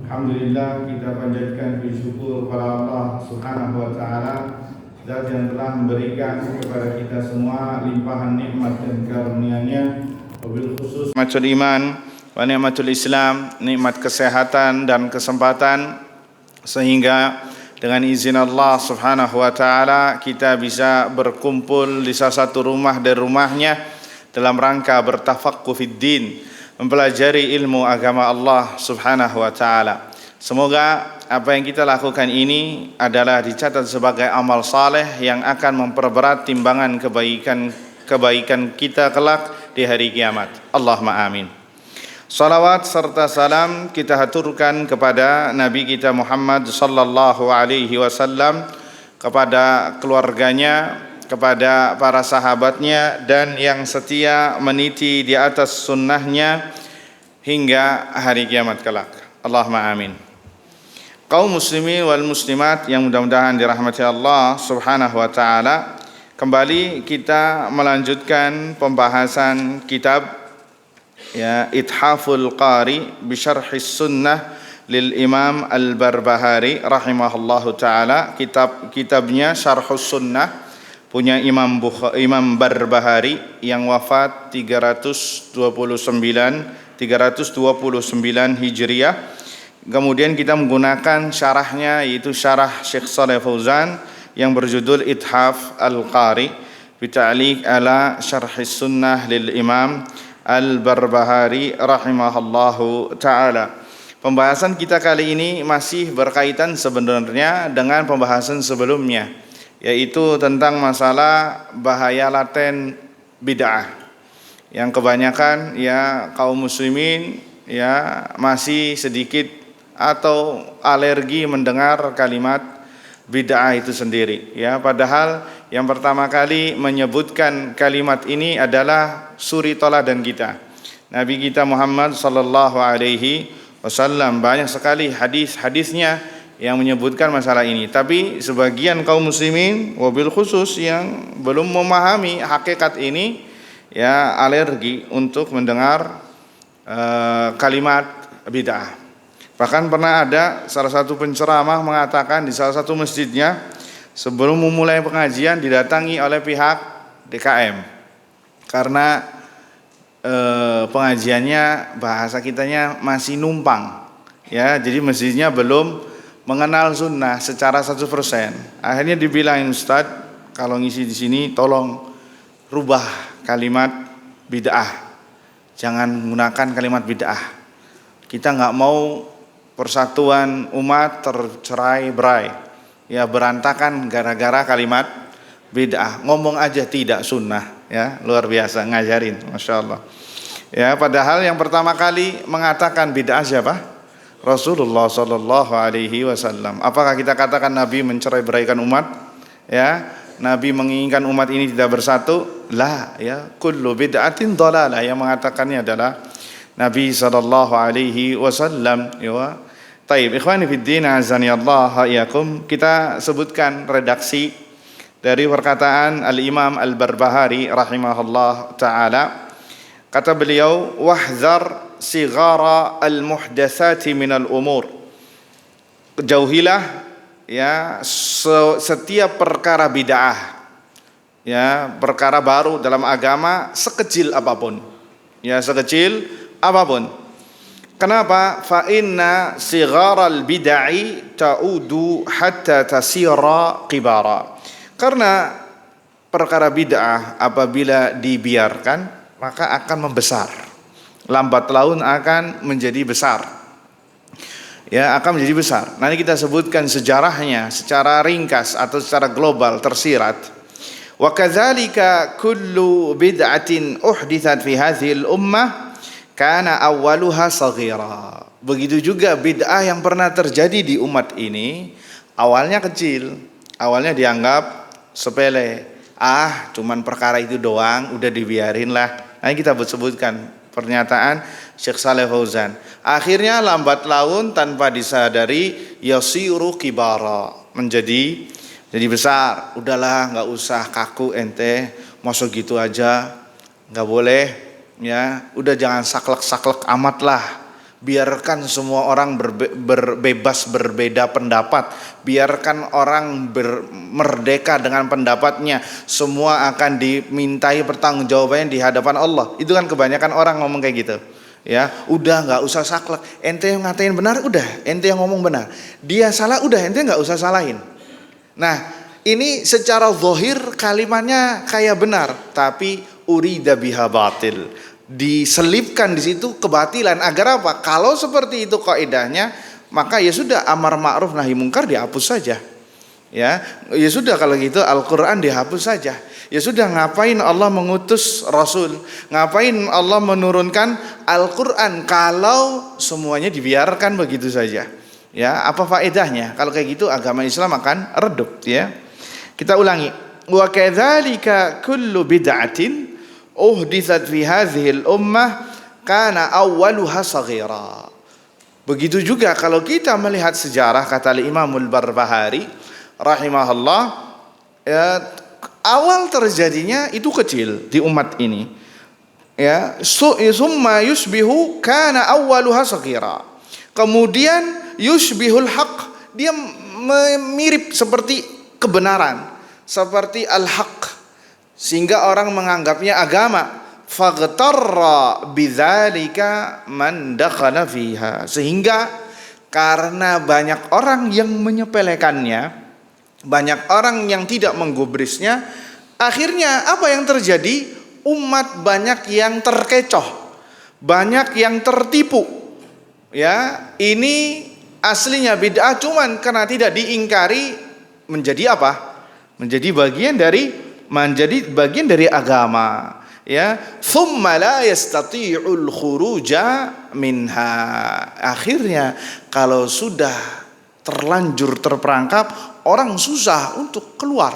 Alhamdulillah, kita panjatkan puji syukur kepada Allah Subhanahu wa taala, zat yang telah memberikan kepada kita semua limpahan nikmat dan karunia-Nya, wabil khusus nikmatul iman wa nikmatul Islam, nikmat kesehatan dan kesempatan, sehingga dengan izin Allah Subhanahu wa taala kita bisa berkumpul di salah satu rumah dari rumahnya dalam rangka bertafaqquh fid din, mempelajari ilmu agama Allah Subhanahu wa taala. Semoga apa yang kita lakukan ini adalah dicatat sebagai amal saleh yang akan memperberat timbangan kebaikan kita kelak di hari kiamat. Allahumma amin. Salawat serta salam kita haturkan kepada Nabi kita Muhammad sallallahu alaihi wasallam, kepada keluarganya, kepada para sahabatnya, dan yang setia meniti di atas sunnahnya hingga hari kiamat kelak. Allahumma amin. Kaum muslimin wal muslimat yang mudah-mudahan dirahmati Allah Subhanahu wa taala, kembali kita melanjutkan pembahasan kitab Ithaful Qari bi Syarhis Sunnah lil Imam Al-Barbahari rahimahullahu taala. Kitabnya Syarhus Sunnah punya Imam Barbahari yang wafat 329 Hijriah. Kemudian kita menggunakan syarahnya, yaitu syarah Syekh Shalih Fauzan yang berjudul Ithaf Al-Qari bi ta'liq ala Syarhis Sunnah lil Imam Al-Barbahari rahimahullahu taala. Pembahasan kita kali ini masih berkaitan sebenarnya dengan pembahasan sebelumnya, yaitu tentang masalah bahaya laten bid'ah yang kebanyakan kaum muslimin masih sedikit atau alergi mendengar kalimat bid'ah itu sendiri. Padahal yang pertama kali menyebutkan kalimat ini adalah suri toladan kita, Nabi kita Muhammad sallallahu alaihi wasallam. Banyak sekali hadis-hadisnya yang menyebutkan masalah ini. Tapi sebagian kaum muslimin wabil khusus yang belum memahami hakikat ini alergi untuk mendengar kalimat bid'ah. Bahkan pernah ada salah satu penceramah mengatakan di salah satu masjidnya, sebelum memulai pengajian didatangi oleh pihak DKM karena pengajiannya bahasa kitanya masih numpang, jadi masjidnya belum mengenal sunnah secara 100%. Akhirnya dibilangin, Ustaz, kalau ngisi di sini tolong rubah kalimat bid'ah, jangan menggunakan kalimat bid'ah. Kita nggak mau persatuan umat tercerai-berai, berantakan gara-gara kalimat bid'ah. Ngomong aja tidak sunnah, luar biasa ngajarin, masya Allah. Padahal yang pertama kali mengatakan bid'ah siapa? Rasulullah Sallallahu Alaihi Wasallam. Apakah kita katakan Nabi mencerai-beraikan umat? Nabi menginginkan umat ini tidak bersatu? La, kullu bid'atin dhalalah. Yang mengatakannya adalah Nabi Sallallahu Alaihi Wasallam. Taib, ikhwani fiddin, azani Allah iyakum. Kita sebutkan redaksi dari perkataan Al-Imam Al-Barbahari rahimahullah ta'ala. Kata beliau, wahzar sigara al-muhdatsati minal umur. Jauhilah setiap perkara bid'ah, perkara baru dalam agama, sekecil apapun, sekecil apapun. Kenapa? Fa inna sigharal bid'ai ta'udu hatta tasira qibara. Karena perkara bid'ah apabila dibiarkan maka akan membesar. Lambat laun akan menjadi besar. Akan menjadi besar. Nanti kita sebutkan sejarahnya secara ringkas atau secara global tersirat. Wa kadzalika kullu bid'atin uhditsat fi hadhil ummah kana awwaluha saghira. Begitu juga bid'ah yang pernah terjadi di umat ini, awalnya kecil, awalnya dianggap sepele. Cuman perkara itu doang, udah dibiarin lah. Nah, kita sebutkan pernyataan Syekh Shalih Fauzan. Akhirnya lambat laun tanpa disadari yasiru kibara, menjadi besar. Udahlah, nggak usah kaku ente, masuk gitu aja, nggak boleh. Udah jangan saklek-saklek amat lah, Biarkan semua orang bebas berbeda pendapat. Biarkan orang merdeka dengan pendapatnya. Semua akan dimintai pertanggungjawabannya di hadapan Allah. Itu kan kebanyakan orang ngomong kayak gitu. Ya, udah nggak usah saklek. Ente yang ngatain benar, udah. Ente yang ngomong benar. Dia salah, udah. Ente nggak usah salahin. Nah, ini secara zahir kalimatnya kayak benar, tapi urida biha batil. Diselipkan di situ kebatilan. Agar apa? Kalau seperti itu kaidahnya, maka ya sudah, amar ma'ruf nahi mungkar dihapus saja. Ya sudah, kalau gitu Al-Qur'an dihapus saja. Ya sudah, ngapain Allah mengutus Rasul? Ngapain Allah menurunkan Al-Qur'an kalau semuanya dibiarkan begitu saja? Ya, apa faedahnya? Kalau kayak gitu agama Islam akan redup, ya. Kita ulangi. Wa kadzalika kullu bid'atin uhditsat fi hadhil ummah kana awwaluha saghira. Begitu juga kalau kita melihat sejarah, kata Imam Al-Barbahari rahimahullah, ya, awal terjadinya itu kecil di umat ini. Ya, summa yusbihu kana awwaluha saghira. Kemudian yushbihul haq, dia mirip seperti kebenaran, seperti al-haq, sehingga orang menganggapnya agama. Faghtarra bidzalika man dakhala fiha, sehingga karena banyak orang yang menyepelekannya, banyak orang yang tidak menggubrisnya, akhirnya apa yang terjadi? Umat banyak yang terkecoh, banyak yang tertipu. Ya, ini aslinya bid'ah, cuman karena tidak diingkari menjadi apa? Menjadi bagian dari agama. Ya, thumma la yastati'ul khuruja minha. Akhirnya kalau sudah terlanjur terperangkap, orang susah untuk keluar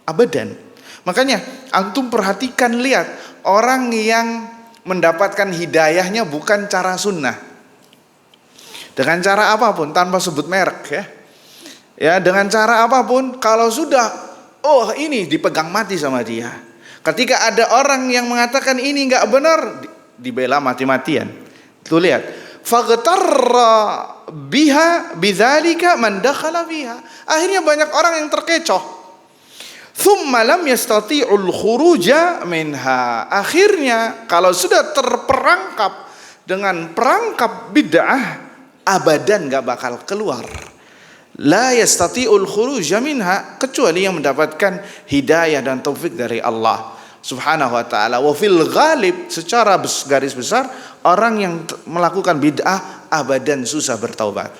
abadan. Makanya antum perhatikan, lihat orang yang mendapatkan hidayahnya bukan cara sunnah, dengan cara apapun, tanpa sebut merek, ya. Ya, dengan cara apapun, kalau sudah ini dipegang mati sama dia. Ketika ada orang yang mengatakan ini enggak benar, dibela mati-matian. Tuh lihat, faghtarra biha bidzalika man dakhala biha. Akhirnya banyak orang yang terkecoh. Thumma lam yastati'ul khuruja minha. Akhirnya kalau sudah terperangkap dengan perangkap bid'ah, abadan enggak bakal keluar. La yastati'ul khuruja minha, kecuali yang mendapatkan hidayah dan taufik dari Allah Subhanahu wa taala. Wa fil ghalib, secara garis besar, orang yang melakukan bid'ah abadan susah bertaubat.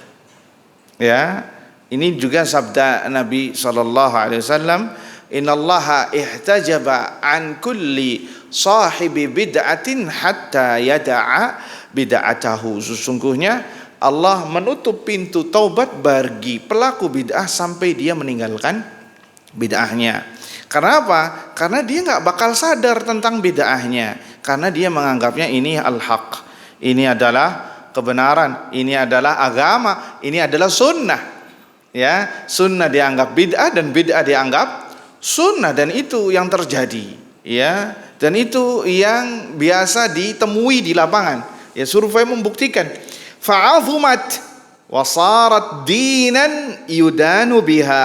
Ya, ini juga sabda Nabi sallallahu alaihi wasallam, innallaha ihtajaba an kulli sahibi bid'atin hatta yada'a bid'atahu. Sesungguhnya Allah menutup pintu taubat bagi pelaku bid'ah sampai dia meninggalkan bid'ahnya. Karena apa? Karena dia nggak bakal sadar tentang bid'ahnya, karena dia menganggapnya ini al-haq, ini adalah kebenaran, ini adalah agama, ini adalah sunnah. Ya, sunnah dianggap bid'ah dan bid'ah dianggap sunnah, dan itu yang terjadi. Ya, dan itu yang biasa ditemui di lapangan. Ya, survei membuktikan. Fa'azumat wasarat dinan yudanu biha.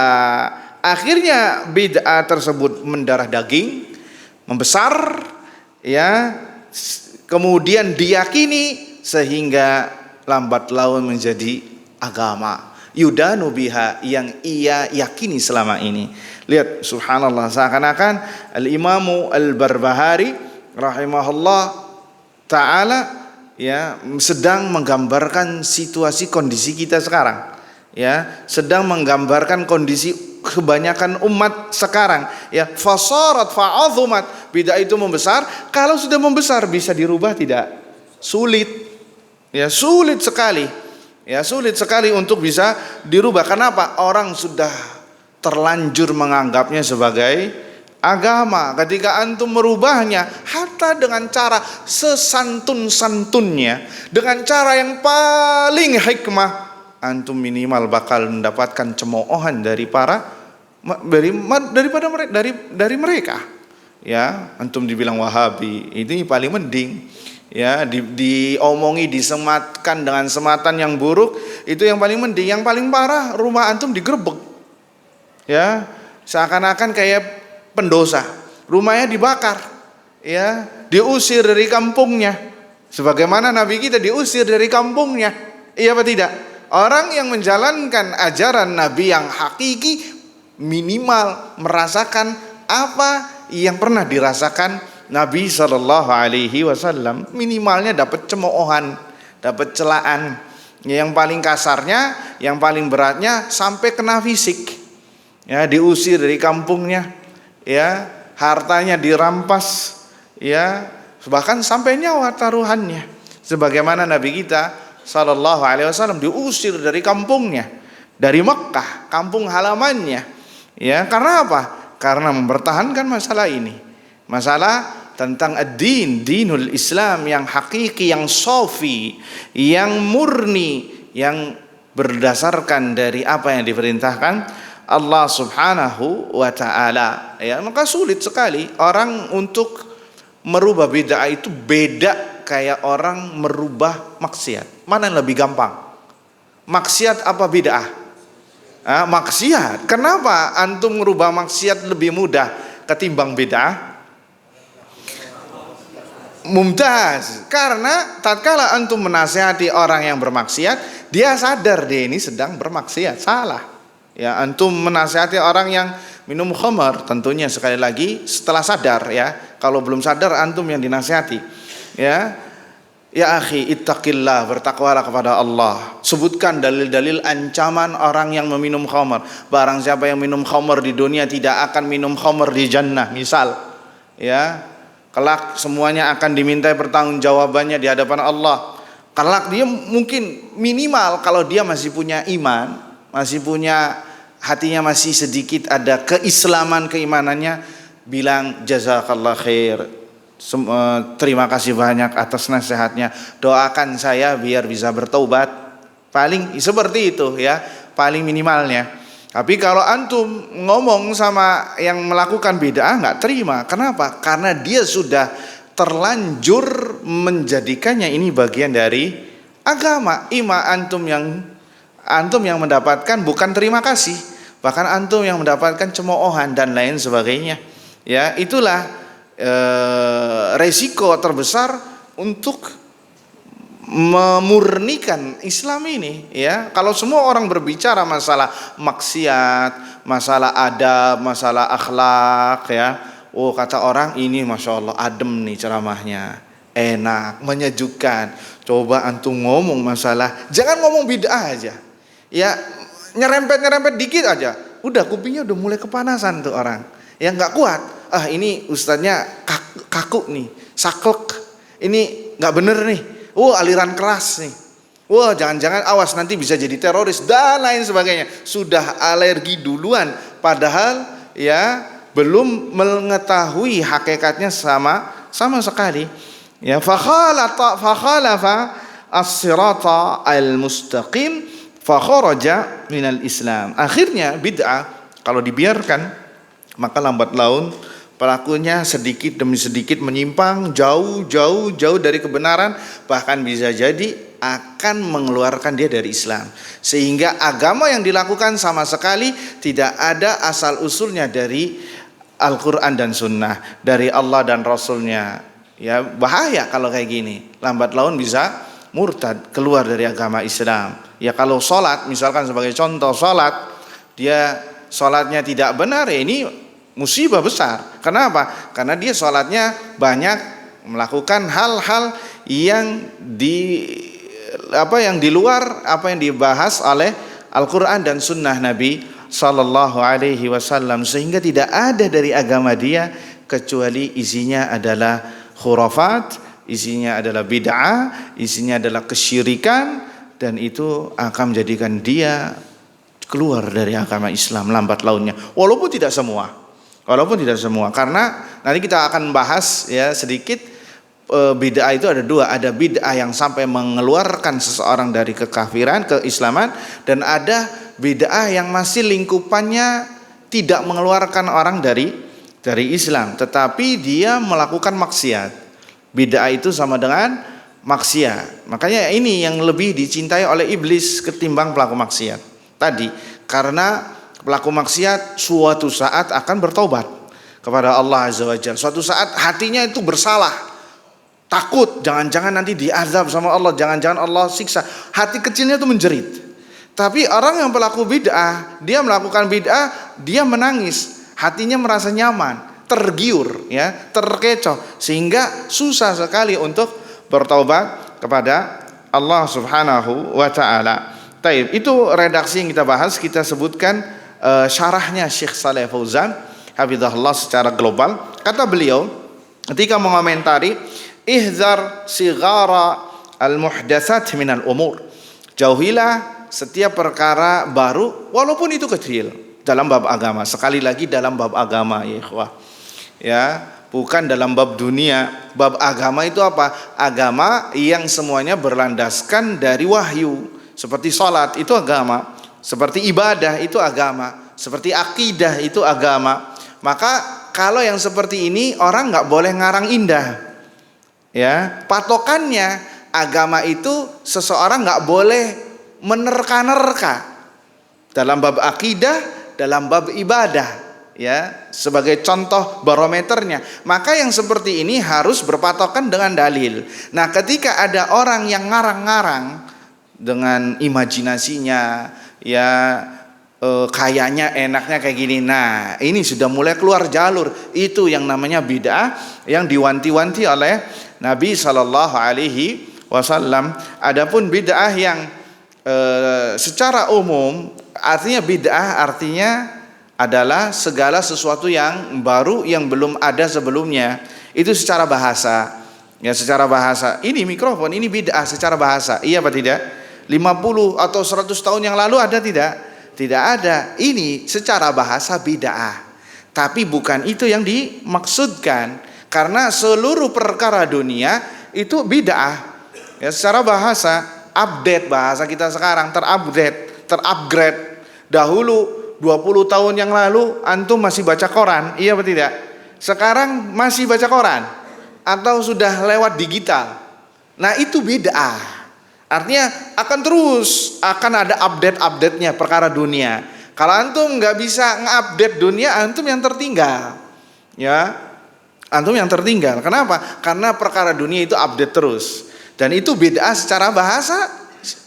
Akhirnya bid'ah tersebut mendarah daging, membesar, ya, kemudian diyakini sehingga lambat laun menjadi agama. Yudanu biha, yang ia yakini selama ini. Lihat, subhanallah, seakan-akan Al-Imamu Al-Barbahari rahimahullah ta'ala, ya, sedang menggambarkan situasi kondisi kita sekarang, ya, sedang menggambarkan kondisi kebanyakan umat sekarang, ya. Fasarat fa'azumat, bid'ah itu membesar. Kalau sudah membesar bisa dirubah tidak? Sulit, ya, sulit sekali, ya, sulit sekali untuk bisa dirubah. Kenapa? Orang sudah terlanjur menganggapnya sebagai agama. Ketika antum merubahnya, hatta dengan cara sesantun-santunnya, dengan cara yang paling hikmah, antum minimal bakal mendapatkan cemoohan dari mereka. ya, antum dibilang Wahabi, ini paling mending. Ya, diomongi, disematkan dengan sematan yang buruk, itu yang paling mending. Yang paling parah, rumah antum digerebek. Ya, seakan-akan kayak pendosa. Rumahnya dibakar, ya, diusir dari kampungnya. Sebagaimana Nabi kita diusir dari kampungnya. Iya apa tidak? Orang yang menjalankan ajaran Nabi yang hakiki minimal merasakan apa yang pernah dirasakan Nabi Shallallahu Alaihi Wasallam. Minimalnya dapat cemoohan, dapat celaan. Yang paling kasarnya, yang paling beratnya sampai kena fisik. Ya, diusir dari kampungnya, ya, hartanya dirampas, ya, bahkan sampai nyawa taruhannya. Sebagaimana Nabi kita Shallallahu Alaihi Wasallam diusir dari kampungnya, dari Mekkah, kampung halamannya. Ya, karena apa? Karena mempertahankan masalah ini. Masalah tentang ad-din, dinul Islam yang hakiki, yang sofi, yang murni, yang berdasarkan dari apa yang diperintahkan Allah Subhanahu wa taala. Ya, maka sulit sekali orang untuk merubah bid'ah. Itu beda kayak orang merubah maksiat. Mana yang lebih gampang? Maksiat apa bid'ah? Maksiat. Kenapa antum merubah maksiat lebih mudah ketimbang bid'ah? Mumtaz. Karena tatkala antum menasihati orang yang bermaksiat, dia sadar dia ini sedang bermaksiat, salah. Ya, antum menasihati orang yang minum khamar, tentunya sekali lagi setelah sadar, ya. Kalau belum sadar antum yang dinasihati. Ya. Ya akhi, ittaqillah, bertakwalah kepada Allah. Sebutkan dalil-dalil ancaman orang yang meminum khamar. Barang siapa yang minum khamar di dunia tidak akan minum khamar di jannah, misal. Ya. Kelak semuanya akan dimintai pertanggungjawabannya di hadapan Allah. Kelak dia mungkin minimal kalau dia masih punya iman, masih punya hatinya masih sedikit ada keislaman, keimanannya, bilang jazakallah khair, terima kasih banyak atas nasihatnya, doakan saya biar bisa bertaubat. Paling seperti itu, ya, paling minimalnya. Tapi kalau antum ngomong sama yang melakukan bid'ah, nggak terima. Kenapa? Karena dia sudah terlanjur menjadikannya ini bagian dari agama. Antum yang mendapatkan bukan terima kasih, bahkan antum yang mendapatkan cemoohan dan lain sebagainya. Ya, itulah resiko terbesar untuk memurnikan Islam ini, ya. Kalau semua orang berbicara masalah maksiat, masalah adab, masalah akhlak, ya, oh kata orang ini masya Allah adem nih ceramahnya, enak, menyejukkan. Coba antum ngomong masalah, jangan ngomong bid'ah aja, ya, nyerempet dikit aja, udah kupingnya udah mulai kepanasan tuh orang, yang nggak kuat. Ini ustadznya kaku nih, saklek, ini nggak bener nih. Aliran keras nih. Jangan-jangan awas nanti bisa jadi teroris dan lain sebagainya. Sudah alergi duluan, padahal ya belum mengetahui hakikatnya sama sekali. Ya, fakhalafa as-sirata al-mustaqim fakharaja minal Islam. Akhirnya bid'ah kalau dibiarkan maka lambat laun pelakunya sedikit demi sedikit menyimpang jauh dari kebenaran, bahkan bisa jadi akan mengeluarkan dia dari Islam. Sehingga agama yang dilakukan sama sekali tidak ada asal usulnya dari Al-Quran dan Sunnah, dari Allah dan Rasulnya. Ya, bahaya kalau kayak gini. Lambat laun bisa murtad, keluar dari agama Islam. Ya, kalau sholat, misalkan sebagai contoh sholat, dia sholatnya tidak benar, ya ini musibah besar. Kenapa? Karena dia sholatnya banyak melakukan hal-hal yang di luar apa yang dibahas oleh Al-Quran dan Sunnah Nabi Sallallahu Alaihi Wasallam, sehingga tidak ada dari agama dia kecuali isinya adalah khurafat, isinya adalah bid'ah, isinya adalah kesyirikan, dan itu akan menjadikan dia keluar dari agama Islam lambat launnya. Walaupun tidak semua, karena nanti kita akan bahas ya sedikit. Bid'ah itu ada dua, ada bid'ah yang sampai mengeluarkan seseorang dari kekafiran, keislaman, dan ada bid'ah yang masih lingkupannya tidak mengeluarkan orang dari dari Islam, tetapi dia melakukan maksiat. Bid'ah itu sama dengan maksiat. Makanya ini yang lebih dicintai oleh iblis ketimbang pelaku maksiat. Tadi karena pelaku maksiat suatu saat akan bertobat kepada Allah Azza wa Jalla. Suatu saat hatinya itu bersalah, takut jangan-jangan nanti diazab sama Allah, jangan-jangan Allah siksa. Hati kecilnya itu menjerit. Tapi orang yang pelaku bid'ah, dia melakukan bid'ah, dia menangis, hatinya merasa nyaman, tergiur, ya, terkecoh, sehingga susah sekali untuk bertaubat kepada Allah Subhanahu wa taala. Taib, itu redaksi yang kita bahas, kita sebutkan syarahnya Syekh Shalih Fauzan hafizahullah secara global. Kata beliau ketika mengomentari ihzar sigara al-muhdatsat minal umur. Jauhilah setiap perkara baru walaupun itu kecil dalam bab agama. Sekali lagi dalam bab agama, ya ikhwah. Ya, bukan dalam bab dunia. Bab agama itu apa? Agama yang semuanya berlandaskan dari wahyu. Seperti salat itu agama, seperti ibadah itu agama, seperti akidah itu agama. Maka kalau yang seperti ini orang nggak boleh ngarang indah. Ya, patokannya agama itu seseorang nggak boleh menerka-nerka dalam bab akidah, dalam bab ibadah, ya, sebagai contoh barometernya. Maka yang seperti ini harus berpatokan dengan dalil. Nah, ketika ada orang yang ngarang-ngarang dengan imajinasinya, ya, kayaknya enaknya kayak gini, nah ini sudah mulai keluar jalur. Itu yang namanya bid'ah yang diwanti-wanti oleh Nabi Shallallahu Alaihi Wasallam. Adapun bid'ah yang secara umum, artinya bid'ah artinya adalah segala sesuatu yang baru yang belum ada sebelumnya. Itu secara bahasa. Ya, secara bahasa. Ini mikrofon, ini bid'ah secara bahasa. Iya apa tidak? 50 atau 100 tahun yang lalu ada tidak? Tidak ada. Ini secara bahasa bid'ah. Tapi bukan itu yang dimaksudkan. Karena seluruh perkara dunia itu bid'ah. Ya, secara bahasa, update bahasa kita sekarang, terupgrade. Dahulu 20 tahun yang lalu antum masih baca koran, iya atau tidak? Sekarang masih baca koran atau sudah lewat digital. Nah, itu bid'ah. Artinya akan terus akan ada update-nya perkara dunia. Kalau antum nggak bisa nge-update dunia, antum yang tertinggal. Ya, antum yang tertinggal. Kenapa? Karena perkara dunia itu update terus. Dan itu bid'ah secara bahasa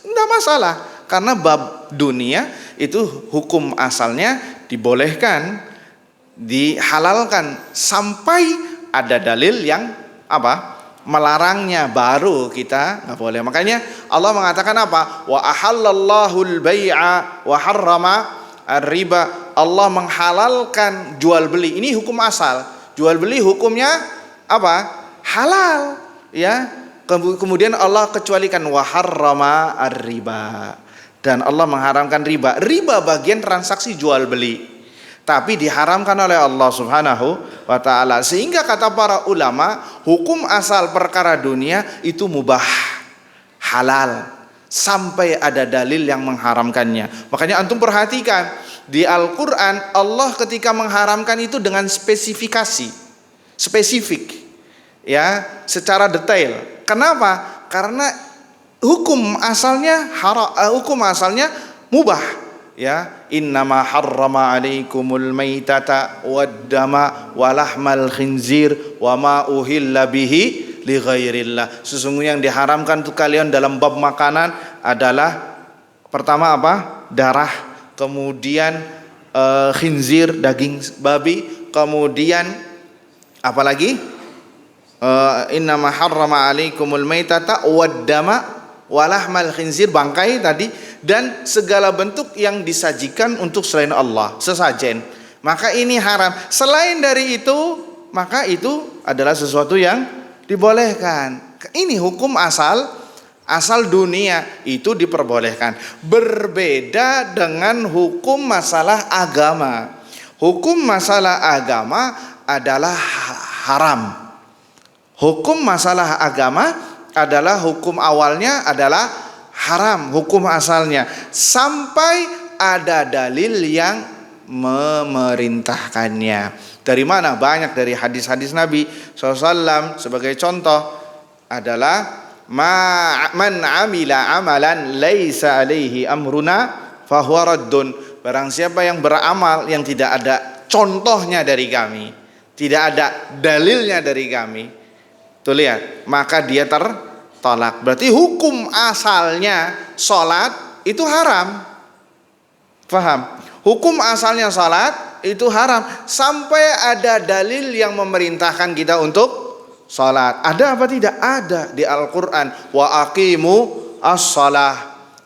enggak masalah. Karena bab dunia itu hukum asalnya dibolehkan, dihalalkan sampai ada dalil yang apa? Melarangnya, baru kita nggak boleh. Makanya Allah mengatakan apa? Wa ahallallahu al-bai'a wa harrama ar-riba. Allah menghalalkan jual beli. Ini hukum asal. Jual beli hukumnya apa? Halal, ya. Kemudian Allah kecualikan wa harrama ar-riba. Dan Allah mengharamkan riba. Riba bagian transaksi jual beli, tapi diharamkan oleh Allah Subhanahu wa ta'ala. Sehingga kata para ulama, hukum asal perkara dunia itu mubah, halal, sampai ada dalil yang mengharamkannya. Makanya antum perhatikan di Al-Quran, Allah ketika mengharamkan itu dengan spesifik, ya, secara detail. Kenapa? Karena hukum asalnya mubah, ya. Innama harrama alaikumul maitata waddama walahmal khinzir wama uhilla bihi li ghairillah. Sesungguhnya yang diharamkan untuk kalian dalam bab makanan adalah pertama apa? Darah, kemudian khinzir, daging babi, kemudian apa lagi? Innama harrama alaikumul maitata waddama walahmal khinzir, bangkai tadi, dan segala bentuk yang disajikan untuk selain Allah, sesajen. Maka ini haram. Selain dari itu, maka itu adalah sesuatu yang dibolehkan. Ini hukum asal dunia itu diperbolehkan. Berbeda dengan hukum masalah agama. Hukum masalah agama adalah haram. Hukum masalah agama adalah hukum awalnya adalah haram, hukum asalnya, sampai ada dalil yang memerintahkannya. Dari mana? Banyak dari hadis-hadis Nabi SAW. Sebagai contoh adalah man amila amalan laisa alaihi amruna fahuwa raddun. Barang siapa yang beramal yang tidak ada contohnya dari kami, tidak ada dalilnya dari kami, tuh lihat, maka dia tertolak. Berarti hukum asalnya sholat itu haram. Faham? Hukum asalnya sholat itu haram sampai ada dalil yang memerintahkan kita untuk sholat. Ada apa tidak? Ada di Al-Quran. Wa aqimu as-shalah,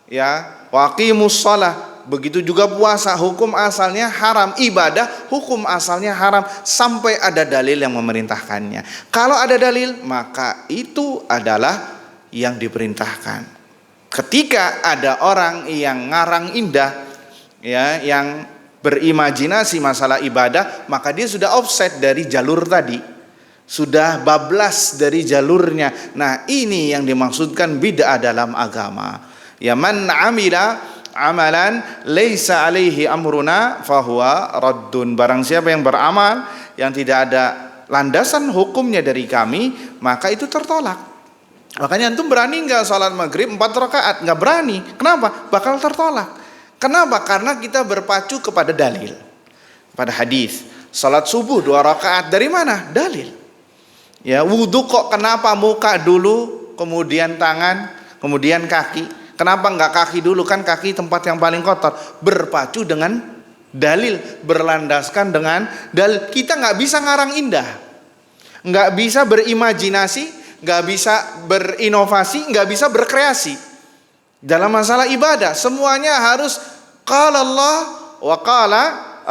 ya, wa aqimus shalah. Begitu juga puasa, hukum asalnya haram. Ibadah hukum asalnya haram sampai ada dalil yang memerintahkannya. Kalau ada dalil, maka itu adalah yang diperintahkan. Ketika ada orang yang ngarang indah, ya, yang berimajinasi masalah ibadah, maka dia sudah offset dari jalur tadi, sudah bablas dari jalurnya. Nah, ini yang dimaksudkan bid'ah dalam agama. Ya, man amila amalan laisa alaihi amruna fahuwa raddun. Barang siapa yang beramal yang tidak ada landasan hukumnya dari kami, maka itu tertolak. Makanya antum berani enggak salat maghrib 4 rakaat? Enggak berani. Kenapa? Bakal tertolak. Kenapa? Karena kita berpacu kepada dalil, pada hadis. Salat subuh 2 rakaat dari mana? Dalil. Ya, wudu kok kenapa muka dulu, kemudian tangan, kemudian kaki? Kenapa enggak kaki dulu? Kan kaki tempat yang paling kotor. Berpacu dengan dalil, berlandaskan dengan dalil. Kita enggak bisa ngarang indah, enggak bisa berimajinasi, enggak bisa berinovasi, enggak bisa berkreasi. Dalam masalah ibadah semuanya harus qala Allah wa qala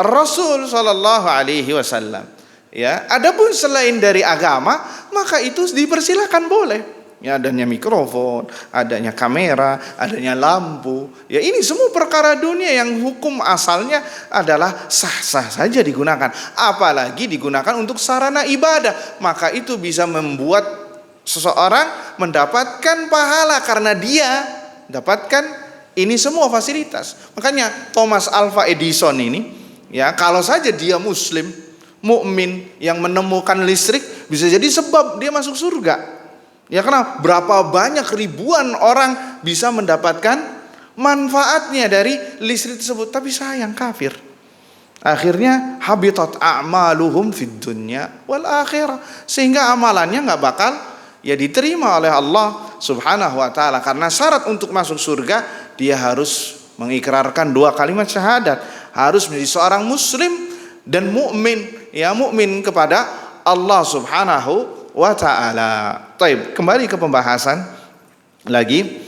Rasul sallallahu alaihi wasallam. Ya, adapun selain dari agama, maka itu dipersilakan boleh. Ya, adanya mikrofon, adanya kamera, adanya lampu. Ya, ini semua perkara dunia yang hukum asalnya adalah sah-sah saja digunakan. Apalagi digunakan untuk sarana ibadah, maka itu bisa membuat seseorang mendapatkan pahala karena dia dapatkan ini semua fasilitas. Makanya Thomas Alva Edison ini, ya, kalau saja dia muslim, mukmin yang menemukan listrik, bisa jadi sebab dia masuk surga. Ya, karena berapa banyak ribuan orang bisa mendapatkan manfaatnya dari listrik tersebut, tapi sayang kafir. Akhirnya habitat a'maluhum fid dunya wal akhirah, sehingga amalannya enggak bakal ya diterima oleh Allah Subhanahu wa taala. Karena syarat untuk masuk surga dia harus mengikrarkan 2 kalimat syahadat, harus menjadi seorang muslim dan mukmin, ya, mukmin kepada Allah Subhanahu wa taala. Baik, kembali ke pembahasan lagi.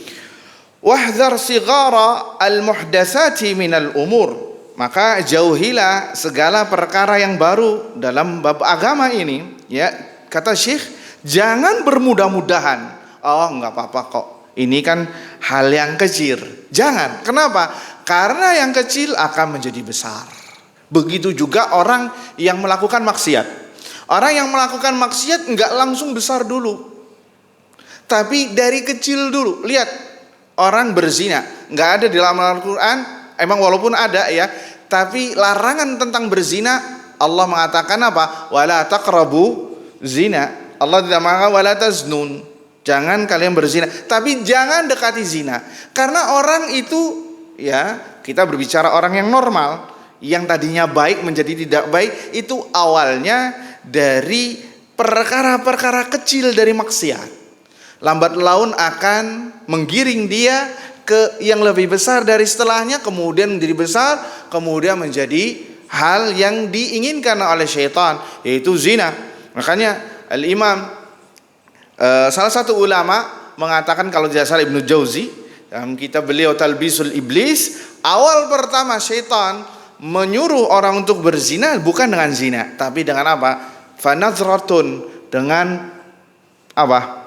Wahdhar sigara al-muhdatsati minal umur. Maka jauhilah segala perkara yang baru dalam bab agama ini, ya. Kata Syekh, jangan bermudah-mudahan. Oh, enggak apa-apa kok, ini kan hal yang kecil. Jangan. Kenapa? Karena yang kecil akan menjadi besar. Begitu juga orang yang melakukan maksiat. Orang yang melakukan maksiat enggak langsung besar dulu, tapi dari kecil dulu. Lihat orang berzina, enggak ada di dalam Al-Quran. Emang walaupun ada, ya, tapi larangan tentang berzina Allah mengatakan apa? Wala taqrabu zina. Allah tidak mengatakan wala taznun, jangan kalian berzina, tapi jangan dekati zina. Karena orang itu, ya, kita berbicara orang yang normal, yang tadinya baik menjadi tidak baik, itu awalnya dari perkara-perkara kecil dari maksiat. Lambat laun akan menggiring dia ke yang lebih besar dari setelahnya, kemudian menjadi besar, kemudian menjadi hal yang diinginkan oleh syaitan, yaitu zina. Makanya Al-Imam salah satu ulama mengatakan, kalau tidak salah Ibnu Jauzi, dalam kitab beliau Talbisul Iblis, awal pertama syaitan menyuruh orang untuk berzina bukan dengan zina, tapi dengan apa? Fanazratun, dengan apa?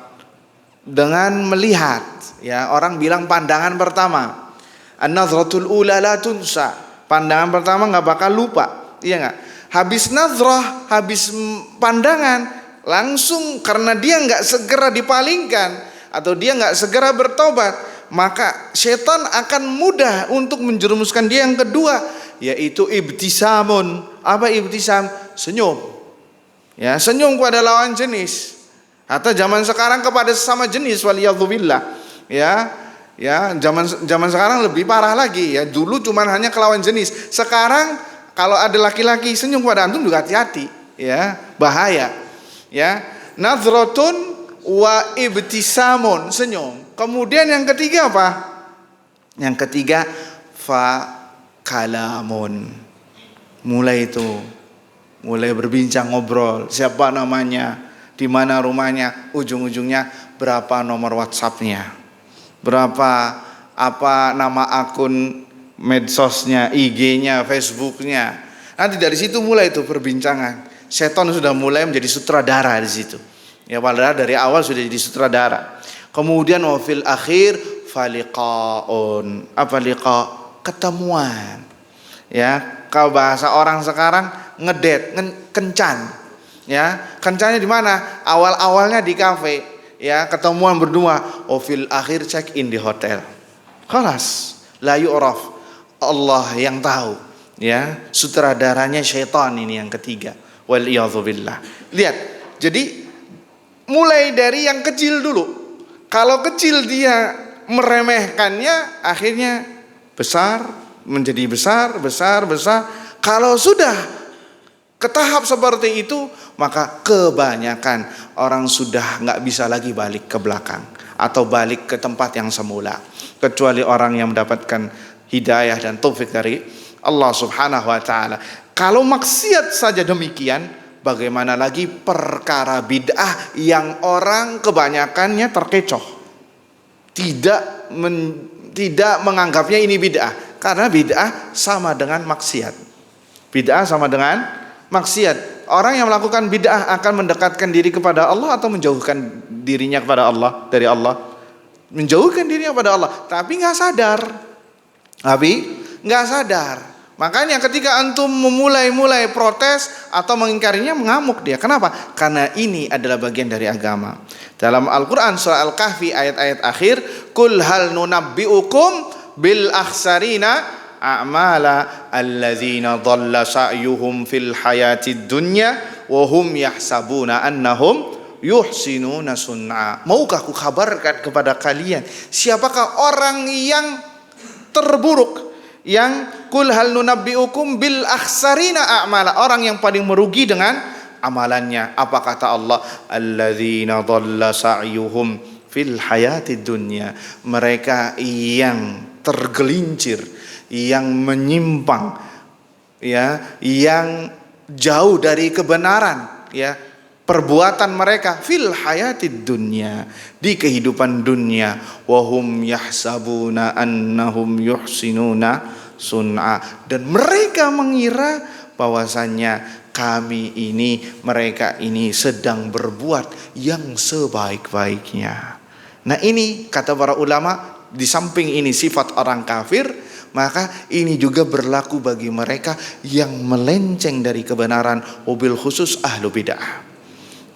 Dengan melihat, ya, orang bilang pandangan pertama. An-nazratul ula la tunsa. Pandangan pertama enggak bakal lupa, iya enggak? Habis nazrah, habis pandangan, langsung karena dia enggak segera dipalingkan atau dia enggak segera bertobat, maka setan akan mudah untuk menjerumuskan dia yang kedua, yaitu ibtisamun. Apa ibtisam? Senyum. Ya, senyum kepada lawan jenis. Atau zaman sekarang kepada sesama jenis, waliyadzubillah. Ya, zaman sekarang lebih parah lagi ya. Dulu cuma hanya ke lawan jenis. Sekarang kalau ada laki-laki senyum kepada antum juga hati-hati, ya, bahaya. Ya, nazratun wa ibtisamun, senyum. Kemudian yang ketiga apa? Yang ketiga fa kalamun. Mulai berbincang, ngobrol, siapa namanya, di mana rumahnya, ujung-ujungnya berapa nomor WhatsApp-nya, berapa apa nama akun medsosnya, IG-nya, Facebook-nya. Nanti dari situ mulai itu perbincangan. Setan sudah mulai menjadi sutradara di situ. Ya, padahal dari awal sudah jadi sutradara. Kemudian wafil akhir faliqaun. Apa liqa? Ketemuan. Ya, kalau bahasa orang sekarang ngedet, kencan. Ya, kencannya di mana? Awal-awalnya di kafe, ya, ketemuan berdua. Wafil akhir check in di hotel. Khalas, la yu'raf. Allah yang tahu. Ya, sutradaranya syaitan ini yang ketiga. Wal iyadzubillah. Lihat, jadi mulai dari yang kecil dulu. Kalau kecil dia meremehkannya, akhirnya besar, menjadi besar. Kalau sudah ke tahap seperti itu, maka kebanyakan orang sudah nggak bisa lagi balik ke belakang atau balik ke tempat yang semula, kecuali orang yang mendapatkan hidayah dan taufik dari Allah Subhanahu wa taala. Kalau maksiat saja demikian, bagaimana lagi perkara bid'ah yang orang kebanyakannya terkecoh, tidak menganggapnya ini bid'ah, karena bid'ah sama dengan maksiat. Bid'ah sama dengan maksiat. Orang yang melakukan bid'ah akan mendekatkan diri kepada Allah atau menjauhkan dirinya kepada Allah dari Allah? Menjauhkan dirinya kepada Allah, tapi nggak sadar. Makanya ketika antum memulai protes atau mengingkarinya, mengamuk dia. Kenapa? Karena ini adalah bagian dari agama. Dalam Al-Quran surah Al-Kahfi ayat-ayat akhir, Kul hal nunabbi'ukum bil akhsarina a'mala alladzina dhalla sa'yuhum fil hayatid dunya wa hum yahsabuna annahum yuhsinuna sun'a. Maukah ku kabarkan kepada kalian siapakah orang yang terburuk, yang kul hal nunabbi'ukum bil akhsarina a'mala, orang yang paling merugi dengan amalannya. Apa kata Allah? Alladzina dhalla sa'yuhum fil hayatid dunya, mereka yang tergelincir, yang menyimpang, ya, yang jauh dari kebenaran, ya, perbuatan mereka fil hayatid dunya, di kehidupan dunia, wahum yahsabuna annahum yuhsinuna sun'a, dan mereka mengira bahwasannya mereka ini sedang berbuat yang sebaik-baiknya. Nah, ini kata para ulama, di samping ini sifat orang kafir, maka ini juga berlaku bagi mereka yang melenceng dari kebenaran, wabil khusus ahlu bid'ah,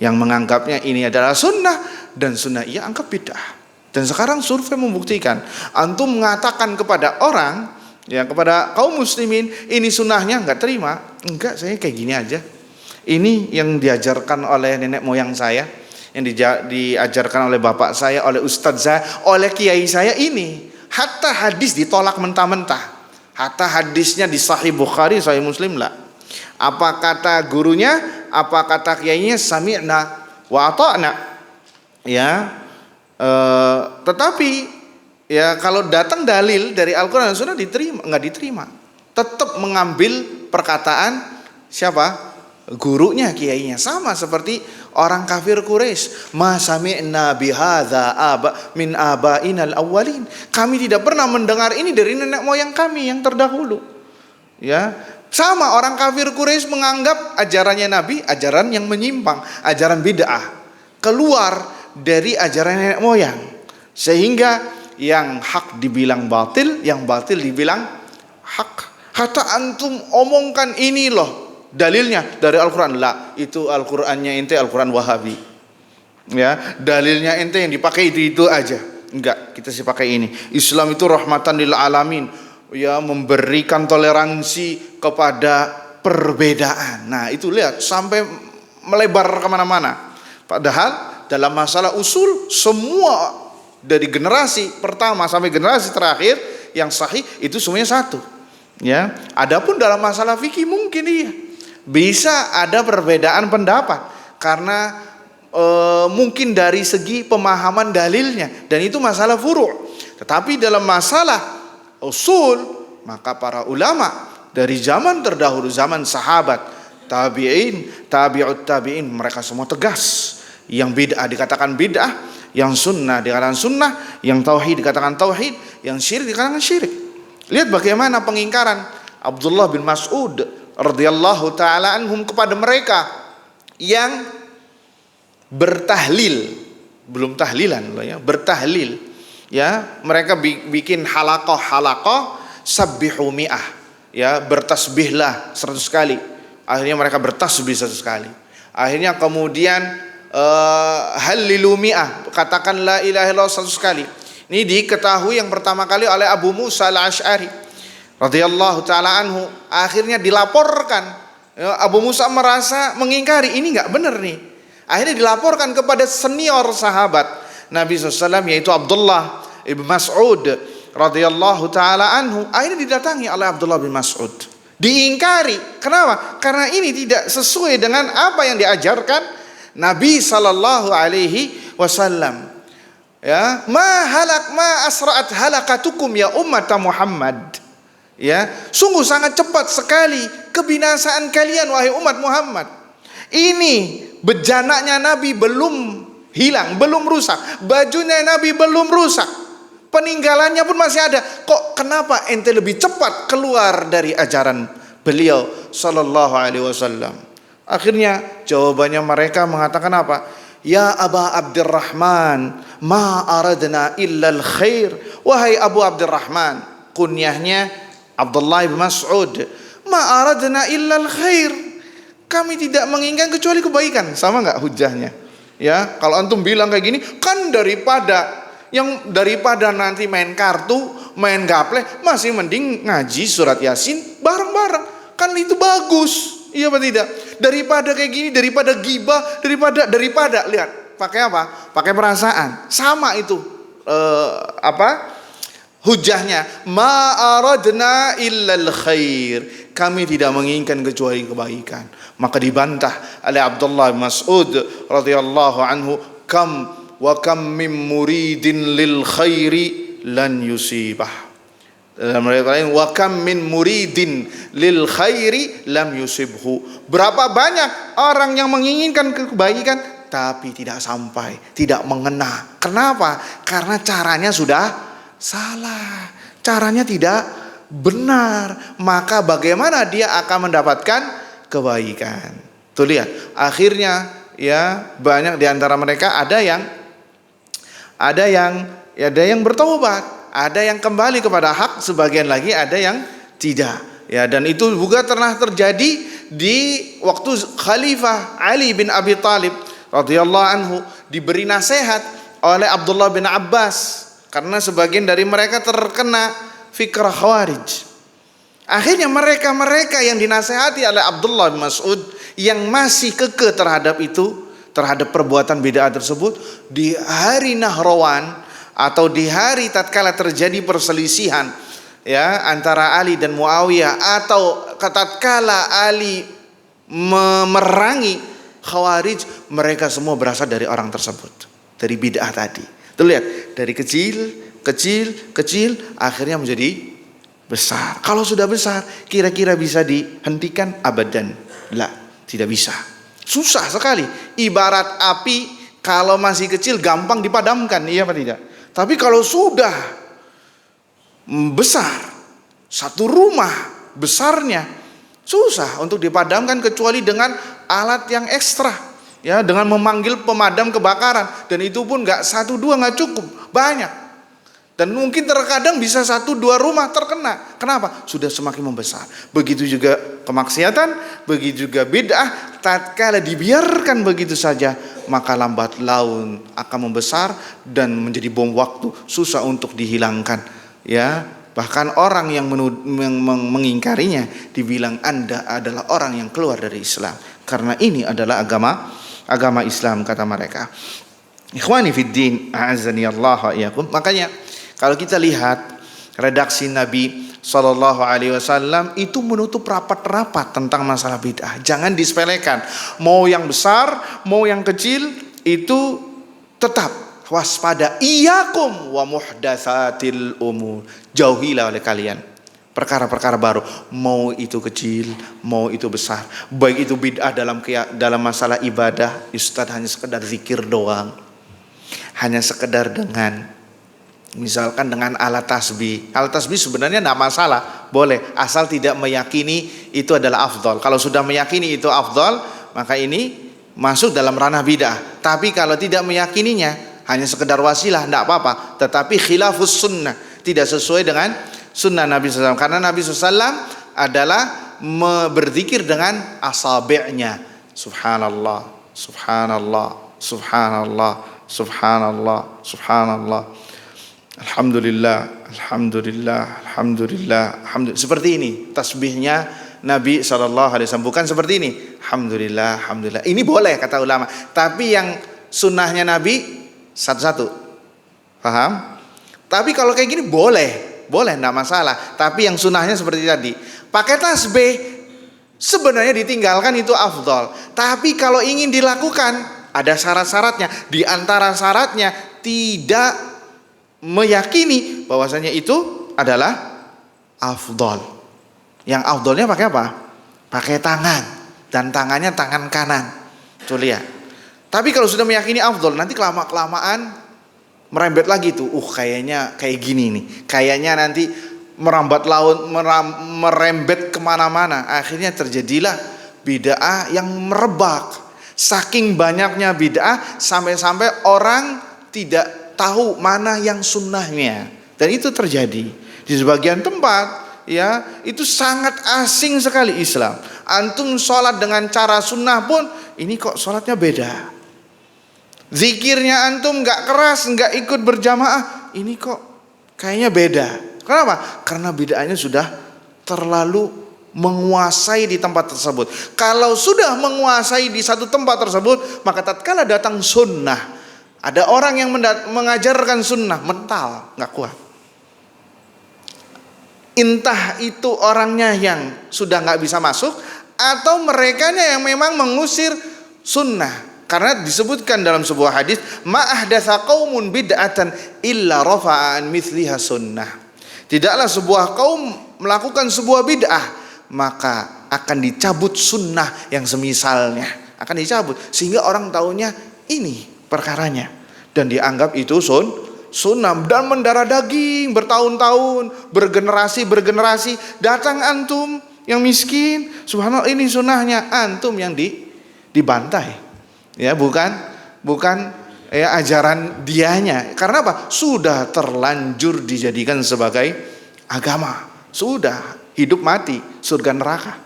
yang menganggapnya ini adalah sunnah, dan sunnah ia anggap bid'ah. Dan sekarang survei membuktikan, antum mengatakan kepada orang, ya, kepada kaum muslimin, ini sunnahnya nggak terima. Enggak, saya kayak gini aja. Ini yang diajarkan oleh nenek moyang saya, yang diajarkan oleh bapak saya, oleh ustadz saya, oleh kiai saya ini. Hatta hadis ditolak mentah-mentah. Hatta hadisnya di Sahih Bukhari, Sahih Muslim lah. Apa kata gurunya? Apa kata kiainya? Sami'na wa ata'na. Ya, tetapi ya, kalau datang dalil dari Al-Quran dan Sunnah diterima, nggak diterima. Tetap mengambil perkataan siapa? Gurunya, kiainya. Sama seperti orang kafir Quraisy, ma sami'na bihadza min abainal awwalin. Kami tidak pernah mendengar ini dari nenek moyang kami yang terdahulu. Ya, sama orang kafir Quraisy menganggap ajarannya Nabi ajaran yang menyimpang, ajaran bid'ah, keluar dari ajaran nenek moyang, sehingga yang hak dibilang batil, yang batil dibilang hak. Hatta antum omongkan ini loh dalilnya dari Al-Quran, lah itu Al-Qurannya ente Al-Quran Wahabi, ya, dalilnya ente yang dipakai itu aja, Enggak, kita sih pakai ini. Islam itu rahmatan lil alamin, ya, memberikan toleransi kepada perbedaan. Nah itu lihat sampai melebar kemana-mana. Padahal dalam masalah usul semua dari generasi pertama sampai generasi terakhir yang sahih itu semuanya satu. Ya, adapun dalam masalah fikih mungkin bisa ada perbedaan pendapat karena mungkin dari segi pemahaman dalilnya, dan itu masalah furu'. Tetapi dalam masalah usul maka para ulama dari zaman terdahulu, zaman sahabat, tabi'in, tabi'ut tabi'in, mereka semua tegas. Yang bid'ah dikatakan bid'ah, yang sunnah dikatakan sunnah, yang tauhid dikatakan tauhid, yang syirik dikatakan syirik. Lihat bagaimana pengingkaran Abdullah bin Mas'ud radhiyallahu taala anhum kepada mereka yang bertahlil, belum tahlilan loh ya, bertahlil. Ya, mereka bikin halaqah sabbihu mi'ah, ya, bertasbihlah 100 kali. Akhirnya mereka bertasbih 100 kali. Akhirnya kemudian hallilu mi'ah, katakan la ilaha illallah 100 kali. Ini diketahui yang pertama kali oleh Abu Musa al-Asy'ari radhiyallahu taala anhu. Akhirnya dilaporkan, ya, Abu Musa merasa mengingkari, ini enggak benar nih. Akhirnya dilaporkan kepada senior sahabat Nabi SAW, yaitu Abdullah ibn Mas'ud radhiyallahu taala anhu. Akhirnya didatangi oleh Abdullah bin Mas'ud, diingkari. Kenapa? Karena ini tidak sesuai dengan apa yang diajarkan Nabi sallallahu alaihi wasallam. Ya, ma asra'at halakatukum ya ummat Muhammad. Ya, sungguh sangat cepat sekali kebinasaan kalian wahai umat Muhammad. Ini bejananya Nabi belum hilang, belum rusak. Bajunya Nabi belum rusak. Peninggalannya pun masih ada. Kok kenapa ente lebih cepat keluar dari ajaran beliau sallallahu alaihi wasallam? Akhirnya jawabannya mereka mengatakan apa? Ya Aba Abdurrahman, ma aradna illa al-khair. Wahai Abu Abdurrahman, kunyahnya Abdullah bin Mas'ud, ma aradna illa al-khair. Kami tidak menginginkan kecuali kebaikan. Sama enggak hujahnya? Ya, kalau antum bilang kayak gini, kan daripada nanti main kartu, main gaple, masih mending ngaji surat Yasin bareng-bareng. Kan itu bagus. Iya apa tidak? Daripada kayak gini, daripada ghibah, daripada lihat, pakai apa? Pakai perasaan. Sama itu hujahnya, ma aradna illal khair. Kami tidak menginginkan kecuali kebaikan. Maka dibantah oleh Abdullah bin Mas'ud radhiyallahu anhu, kam min muridin lil khairi lan yusibah. Dalam riwayat lain, wa kam min muridin lil khairi lam yusibhu. Berapa banyak orang yang menginginkan kebaikan tapi tidak sampai, tidak mengena. Kenapa? Karena caranya sudah salah, caranya tidak benar. Maka bagaimana dia akan mendapatkan kebaikan? Tuh lihat, akhirnya ya banyak di antara mereka ada yang bertaubat, ada yang kembali kepada hak, sebagian lagi ada yang tidak. Ya, dan itu juga pernah terjadi di waktu Khalifah Ali bin Abi Thalib radhiyallahu anhu, diberi nasihat oleh Abdullah bin Abbas karena sebagian dari mereka terkena fikrah Khawarij. Akhirnya mereka yang dinasehati oleh Abdullah bin Mas'ud yang masih kekeh terhadap itu, terhadap perbuatan bid'ah tersebut, di hari Nahrawan atau di hari tatkala terjadi perselisihan ya antara Ali dan Muawiyah, atau tatkala Ali memerangi Khawarij, mereka semua berasal dari orang tersebut, dari bid'ah tadi. Tuh lihat, dari kecil akhirnya menjadi besar. Kalau sudah besar, kira-kira bisa dihentikan? Abadan, lah, tidak bisa. Susah sekali. Ibarat api, kalau masih kecil gampang dipadamkan, iya apa tidak? Tapi kalau sudah besar, satu rumah besarnya, susah untuk dipadamkan kecuali dengan alat yang ekstra, ya, dengan memanggil pemadam kebakaran. Dan itu pun nggak 1 2, nggak cukup, banyak. Dan mungkin terkadang bisa 1-2 rumah terkena. Kenapa? Sudah semakin membesar. Begitu juga kemaksiatan, begitu juga bid'ah. Tatkala dibiarkan begitu saja, maka lambat laun akan membesar dan menjadi bom waktu, susah untuk dihilangkan. Ya, bahkan orang yang mengingkarinya dibilang Anda adalah orang yang keluar dari Islam. Karena ini adalah agama Islam, kata mereka. Ikhwani fid din, a'azzani Allah wa iyyakum. Makanya kalau kita lihat redaksi Nabi Sallallahu Alaihi Wasallam itu menutup rapat-rapat tentang masalah bid'ah. Jangan disepelekan. Mau yang besar, mau yang kecil, itu tetap waspada. Iyyakum wa muhdatsatil umur. Jauhilah oleh kalian perkara-perkara baru. Mau itu kecil, mau itu besar. Baik itu bid'ah dalam masalah ibadah, Ustaz hanya sekedar zikir doang. Hanya sekedar dengan misalkan dengan alat tasbih. Alat tasbih sebenarnya tidak masalah, boleh, asal tidak meyakini itu adalah afdal. Kalau sudah meyakini itu afdal, maka ini masuk dalam ranah bid'ah. Tapi kalau tidak meyakininya, hanya sekedar wasilah, tidak apa-apa. Tetapi khilafus sunnah, tidak sesuai dengan sunnah Nabi SAW. Karena Nabi SAW adalah berzikir dengan asabi'nya. Subhanallah, subhanallah, subhanallah, subhanallah, subhanallah. Alhamdulillah, alhamdulillah, alhamdulillah, alhamdulillah. Seperti ini tasbihnya Nabi SAW. Bukan seperti ini, alhamdulillah, alhamdulillah. Ini boleh kata ulama. Tapi yang sunnahnya Nabi satu-satu, paham? Tapi kalau kayak gini boleh, enggak masalah. Tapi yang sunnahnya seperti tadi, pakai tasbih sebenarnya ditinggalkan itu afdal. Tapi kalau ingin dilakukan ada syarat-syaratnya. Di antara syaratnya tidak meyakini bahwasanya itu adalah afdal. Yang afdalnya pakai apa? Pakai tangan, dan tangannya tangan kanan. Coba lihat. Tapi kalau sudah meyakini afdal, nanti kelamaan merembet lagi tuh. Kayaknya kayak gini nih. Kayaknya nanti merambat laut, merembet kemana-mana. Akhirnya terjadilah bid'ah yang merebak. Saking banyaknya bid'ah sampai-sampai orang tidak tahu mana yang sunnahnya. Dan itu terjadi di sebagian tempat, ya, itu sangat asing sekali Islam. Antum sholat dengan cara sunnah pun, ini kok sholatnya beda. Zikirnya antum gak keras, gak ikut berjamaah, ini kok kayaknya beda. Kenapa? Karena bid'ahnya sudah terlalu menguasai di tempat tersebut. Kalau sudah menguasai di satu tempat tersebut, maka tatkala datang sunnah, ada orang yang mengajarkan sunnah, mental, gak kuat. Entah itu orangnya yang sudah gak bisa masuk, atau merekanya yang memang mengusir sunnah. Karena disebutkan dalam sebuah hadis, ma'ahdatsa qaumun bid'atan illa rafa'an mithliha sunnah. Tidaklah sebuah kaum melakukan sebuah bid'ah, maka akan dicabut sunnah yang semisalnya. Akan dicabut, sehingga orang taunya ini perkaranya, dan dianggap itu sunnah, dan mendarah daging bertahun-tahun, bergenerasi. Datang antum yang miskin, subhanallah, ini sunnahnya, antum yang dibantai, ya, bukan ya ajaran dianya. Karena apa? Sudah terlanjur dijadikan sebagai agama, sudah hidup mati, surga neraka,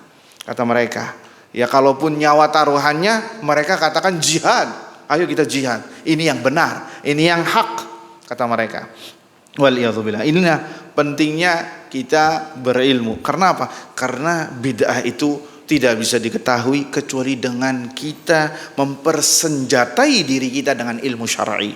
kata mereka. Ya, kalaupun nyawa taruhannya, mereka katakan jihad. Ayo kita jihad. Ini yang benar, ini yang hak, kata mereka. Waliyadzubillah. Inilah pentingnya kita berilmu. Karena apa? Karena bid'ah itu tidak bisa diketahui kecuali dengan kita mempersenjatai diri kita dengan ilmu syar'i.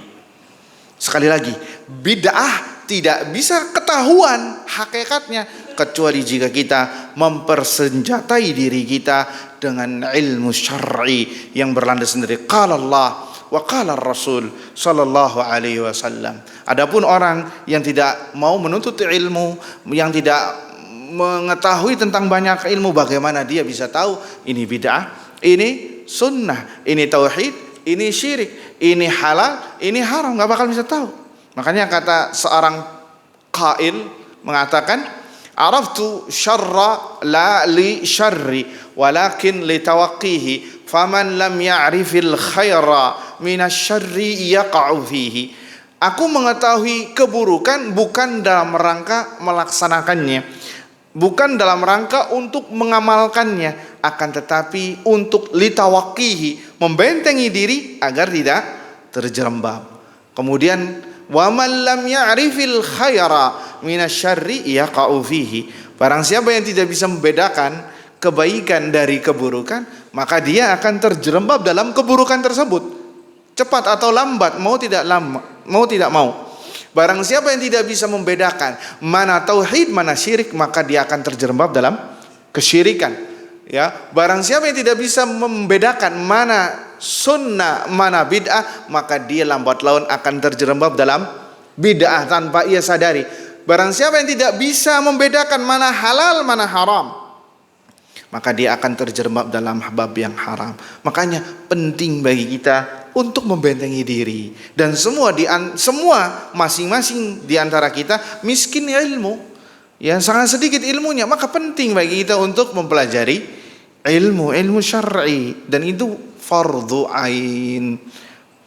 Sekali lagi, bid'ah tidak bisa ketahuan hakikatnya kecuali jika kita mempersenjatai diri kita dengan ilmu syar'i yang berlandas sendiri. Qala Allah wa qala Rasul sallallahu alaihi wasallam. Adapun orang yang tidak mau menuntut ilmu, yang tidak mengetahui tentang banyak ilmu, bagaimana dia bisa tahu ini bid'ah, ini sunnah, ini tauhid, ini syirik, ini halal, ini haram? Gak bakal bisa tahu. Makanya kata seorang qail mengatakan, araftu syarra la li syarri walakin li tawaqqihi faman lam ya'rifil khaira minasy syarri yaqa'u fihi. Aku mengetahui keburukan bukan dalam rangka melaksanakannya, bukan dalam rangka untuk mengamalkannya, akan tetapi untuk litawaqihi, membentengi diri agar tidak terjerembab. Kemudian wa man lam ya'rifil khaira minasyarri yaqa'u fihi. Barang siapa yang tidak bisa membedakan kebaikan dari keburukan, maka dia akan terjerembab dalam keburukan tersebut. Cepat atau lambat, mau tidak mau. Barang siapa yang tidak bisa membedakan mana tauhid, mana syirik, maka dia akan terjerembab dalam kesyirikan. Ya, barang siapa yang tidak bisa membedakan mana sunnah, mana bid'ah, maka dia lambat laun akan terjerembab dalam bid'ah tanpa ia sadari. Barang siapa yang tidak bisa membedakan mana halal, mana haram, maka dia akan terjerembab dalam bab yang haram. Makanya penting bagi kita untuk membentengi diri. Dan semua masing-masing di antara kita miskin ilmu, yang sangat sedikit ilmunya, maka penting bagi kita untuk mempelajari ilmu syar'i, dan itu fardhu ain.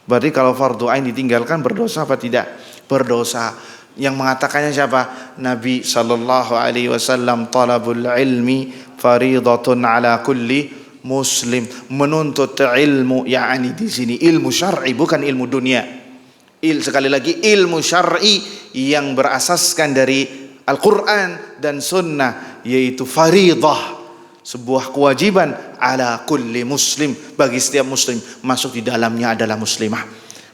Berarti kalau fardhu ain ditinggalkan berdosa apa tidak? Berdosa. Yang mengatakannya siapa? Nabi sallallahu alaihi wasallam, talabul ilmi faridatun ala kulli muslim. Menuntut ilmu, yakni di sini ilmu syar'i, bukan ilmu dunia. Sekali lagi, ilmu syar'i yang berasaskan dari Al-Quran dan Sunnah, yaitu faridah, sebuah kewajiban ala kulli muslim, bagi setiap muslim, masuk di dalamnya adalah muslimah.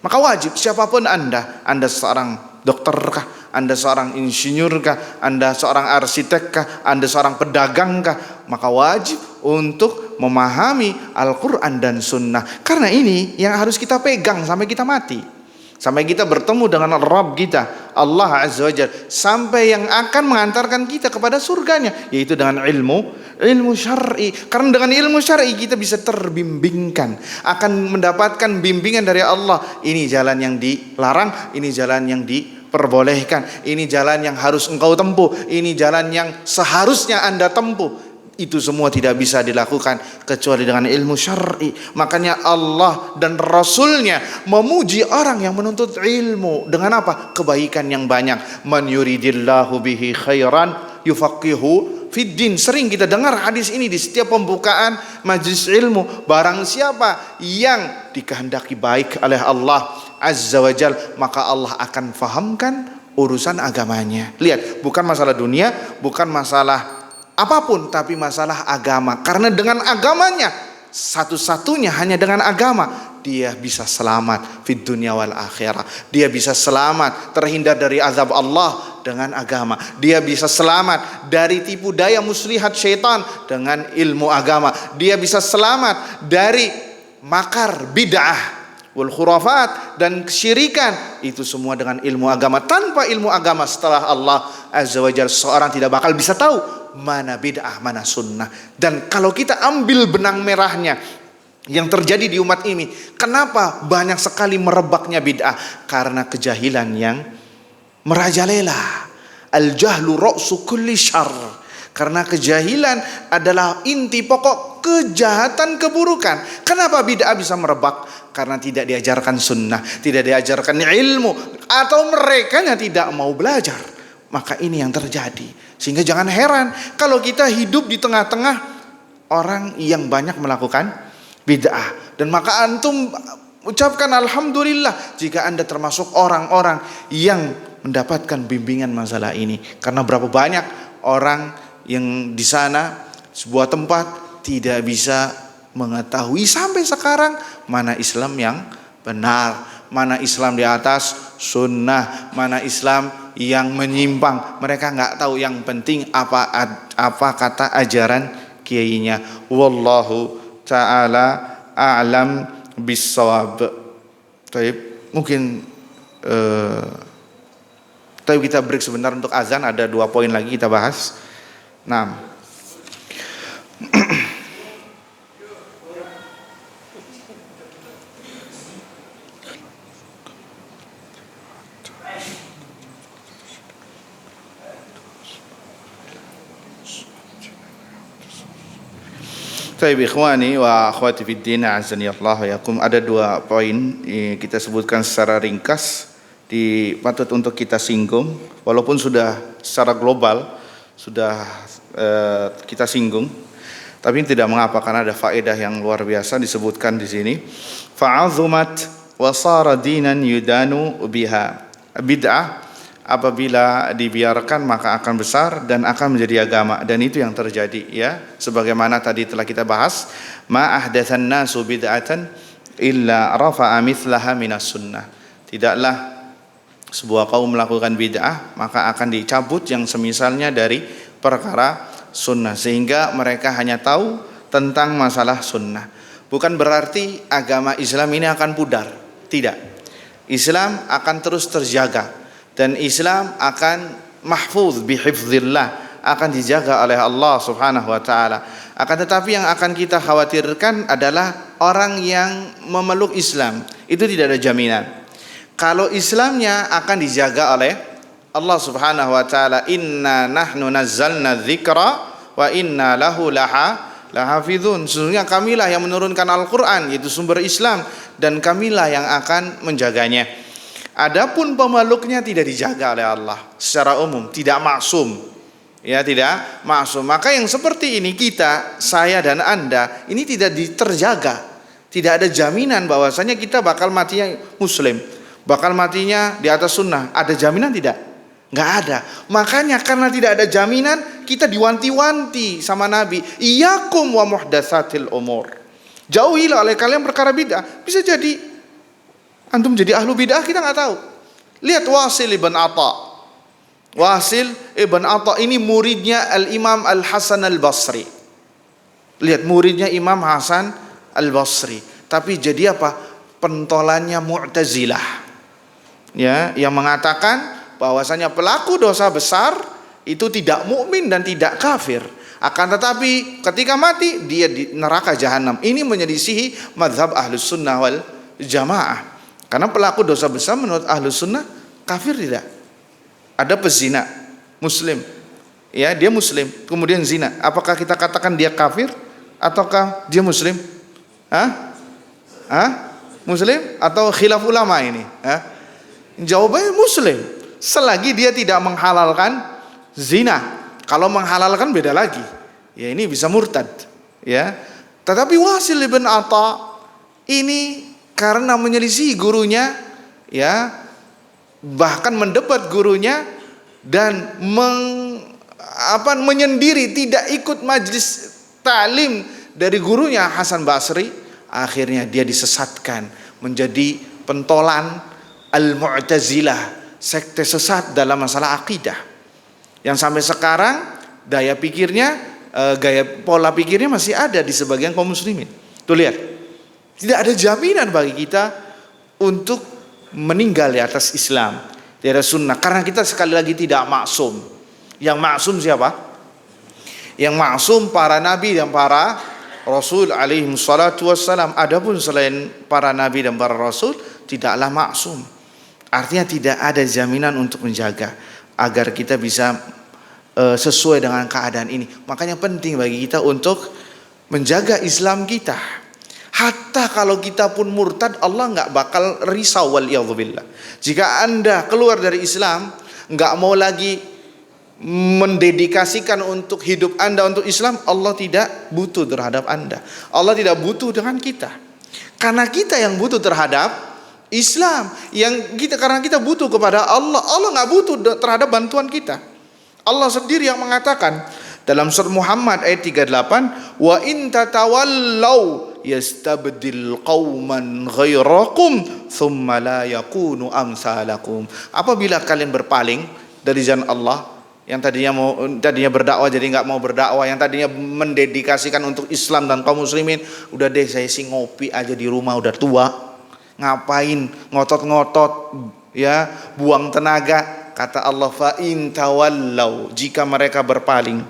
Maka wajib siapapun anda seorang dokter kah, Anda seorang insinyur kah, Anda seorang arsitek kah, Anda seorang pedagang kah, maka wajib untuk memahami Al-Quran dan Sunnah. Karena ini yang harus kita pegang sampai kita mati, sampai kita bertemu dengan Rabb kita, Allah Azza wa Jalla, sampai yang akan mengantarkan kita kepada surganya, yaitu dengan ilmu syar'i. Karena dengan ilmu syar'i kita bisa terbimbingkan, akan mendapatkan bimbingan dari Allah. Ini jalan yang dilarang, ini jalan yang diperbolehkan, ini jalan yang harus engkau tempuh, ini jalan yang seharusnya Anda tempuh. Itu semua tidak bisa dilakukan kecuali dengan ilmu syar'i. Makanya Allah dan Rasulnya memuji orang yang menuntut ilmu dengan apa? Kebaikan yang banyak. Man yuridillahu bihi khairan yufaqihu fiddin. Sering kita dengar hadis ini di setiap pembukaan majlis ilmu. Barang siapa yang dikehendaki baik oleh Allah Azza wa Jal, maka Allah akan fahamkan urusan agamanya. Lihat, bukan masalah dunia, bukan masalah apapun, tapi masalah agama. Karena dengan agamanya, satu-satunya hanya dengan agama, dia bisa selamat fid dunya wal akhirah. Dia bisa selamat terhindar dari azab Allah dengan agama. Dia bisa selamat dari tipu daya muslihat syaitan dengan ilmu agama. Dia bisa selamat dari makar bid'ah wal khurafat dan kesyirikan, itu semua dengan ilmu agama. Tanpa ilmu agama setelah Allah Azza wa Jalla, seorang tidak bakal bisa tahu mana bid'ah, mana sunnah. Dan kalau kita ambil benang merahnya yang terjadi di umat ini, kenapa banyak sekali merebaknya bid'ah? Karena kejahilan yang merajalela. Al-jahlu ra'su kulli syarr. Karena kejahilan adalah inti pokok kejahatan, keburukan. Kenapa bid'ah bisa merebak? Karena tidak diajarkan sunnah, tidak diajarkan ilmu, atau merekanya tidak mau belajar. Maka ini yang terjadi. Sehingga jangan heran kalau kita hidup di tengah-tengah orang yang banyak melakukan bid'ah. Dan maka antum ucapkan alhamdulillah jika anda termasuk orang-orang yang mendapatkan bimbingan masalah ini. Karena berapa banyak orang yang di sana sebuah tempat tidak bisa mengetahui sampai sekarang mana Islam yang benar, mana Islam di atas sunnah, mana Islam yang menyimpang. Mereka nggak tahu. Yang penting apa kata ajaran kiainya. Wallahu ta'ala a'lam bissawab. Baik, mungkin tapi kita break sebentar untuk azan. Ada 2 poin lagi kita bahas. Nah, Baik ikhwani wa akhwati fid din, azani Allah wa yakum. Ada 2 poin kita sebutkan secara ringkas. patut untuk kita singgung, walaupun sudah secara global sudah kita singgung, tapi tidak mengapa karena ada faedah yang luar biasa disebutkan di sini. Fa'azumat wa sara dinan yudanu biha. Bid'ah apabila dibiarkan maka akan besar dan akan menjadi agama, dan itu yang terjadi ya, sebagaimana tadi telah kita bahas, ma ahdatsan nasu bid'atan illa rafa'a mithlaha minas sunnah. Tidaklah sebuah kaum melakukan bid'ah maka akan dicabut yang semisalnya dari perkara sunnah, sehingga mereka hanya tahu tentang masalah sunnah. Bukan berarti agama Islam ini akan pudar, tidak. Islam akan terus terjaga dan Islam akan mahfuz bihifdzillah, akan dijaga oleh Allah Subhanahu wa taala. Akan tetapi yang akan kita khawatirkan adalah orang yang memeluk Islam itu tidak ada jaminan kalau Islamnya akan dijaga oleh Allah Subhanahu wa taala. Inna nahnu nazzalna dzikra wa inna lahu lahafizun. Sesungguhnya kamilah yang menurunkan Al-Qur'an, yaitu sumber Islam, dan kamilah yang akan menjaganya. Adapun pemeluknya tidak dijaga oleh Allah secara umum, tidak maksum. Ya, tidak maksum. Maka yang seperti ini kita, saya dan Anda, ini tidak terjaga. Tidak ada jaminan bahwasanya kita bakal matinya muslim, bakal matinya di atas sunnah. Ada jaminan tidak? Nggak ada. Makanya karena tidak ada jaminan, kita diwanti-wanti sama Nabi, iyyakum wa muhdatsatil umur. Jauhilah oleh kalian perkara bid'ah. Bisa jadi antum jadi ahlu bid'ah, kita nggak tahu. Lihat Wasil ibn Atha. Wasil ibn Atha ini muridnya Al-Imam Al-Hasan Al-Basri. Lihat, muridnya Imam Hasan Al-Basri. Tapi jadi apa? Pentolannya Mu'tazilah. Ya, yang mengatakan bahwasanya pelaku dosa besar itu tidak mukmin dan tidak kafir. Akan tetapi ketika mati dia di neraka jahanam. Ini menyelisihi mazhab Ahlus Sunnah wal Jamaah. Karena pelaku dosa besar menurut Ahlus Sunnah kafir tidak. Ada pezina muslim, ya dia muslim kemudian zina, apakah kita katakan dia kafir ataukah dia muslim? Muslim atau khilaf ulama ini? Jawabannya muslim, selagi dia tidak menghalalkan zina. Kalau menghalalkan beda lagi, ya ini bisa murtad, ya. Tetapi Wasil ibn Atha ini karena menyelisih gurunya, ya, bahkan mendebat gurunya dan menyendiri, tidak ikut majlis ta'lim dari gurunya Hasan Basri, akhirnya dia disesatkan menjadi pentolan Al-Mu'tazilah, sekte sesat dalam masalah akidah, yang sampai sekarang gaya pola pikirnya masih ada di sebagian kaum muslimin. Tuh lihat, tidak ada jaminan bagi kita untuk meninggal di atas Islam, di atas sunnah, karena kita sekali lagi tidak maksum. Yang maksum siapa? Yang maksum para nabi dan para rasul alaihi salatu wassalam. Adapun selain para nabi dan para rasul tidaklah maksum. Artinya tidak ada jaminan untuk menjaga agar kita bisa sesuai dengan keadaan ini. Makanya penting bagi kita untuk menjaga Islam kita. Hatta kalau kita pun murtad, Allah nggak bakal risau, waliyadzubillah. Jika Anda keluar dari Islam, nggak mau lagi mendedikasikan untuk hidup Anda untuk Islam, Allah tidak butuh terhadap Anda. Allah tidak butuh dengan kita. Karena kita yang butuh terhadap Islam, karena kita butuh kepada Allah. Allah nggak butuh terhadap bantuan kita. Allah sendiri yang mengatakan dalam surat Muhammad ayat 38, wa in tatawallau yastabdil qauman ghairakum thumma la yakunu amsalakum. Apabila kalian berpaling dari jalan Allah, yang tadinya berdakwah jadi nggak mau berdakwah, yang tadinya mendedikasikan untuk Islam dan kaum muslimin, udah deh saya sih ngopi aja di rumah, udah tua, ngapain ngotot-ngotot, ya, buang tenaga. Kata Allah, fa in tawallau, jika mereka berpaling,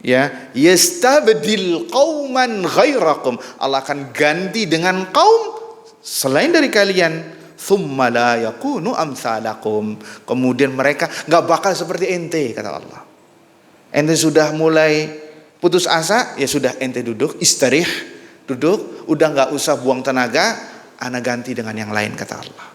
ya, yastabdil qauman ghairakum, Allah akan ganti dengan kaum selain dari kalian, thumma la yakunu amsalakum, kemudian mereka nggak bakal seperti ente, kata Allah. Ente sudah mulai putus asa, ya sudah, ente duduk, istirih, duduk, udah nggak usah buang tenaga, ana ganti dengan yang lain, kata Allah.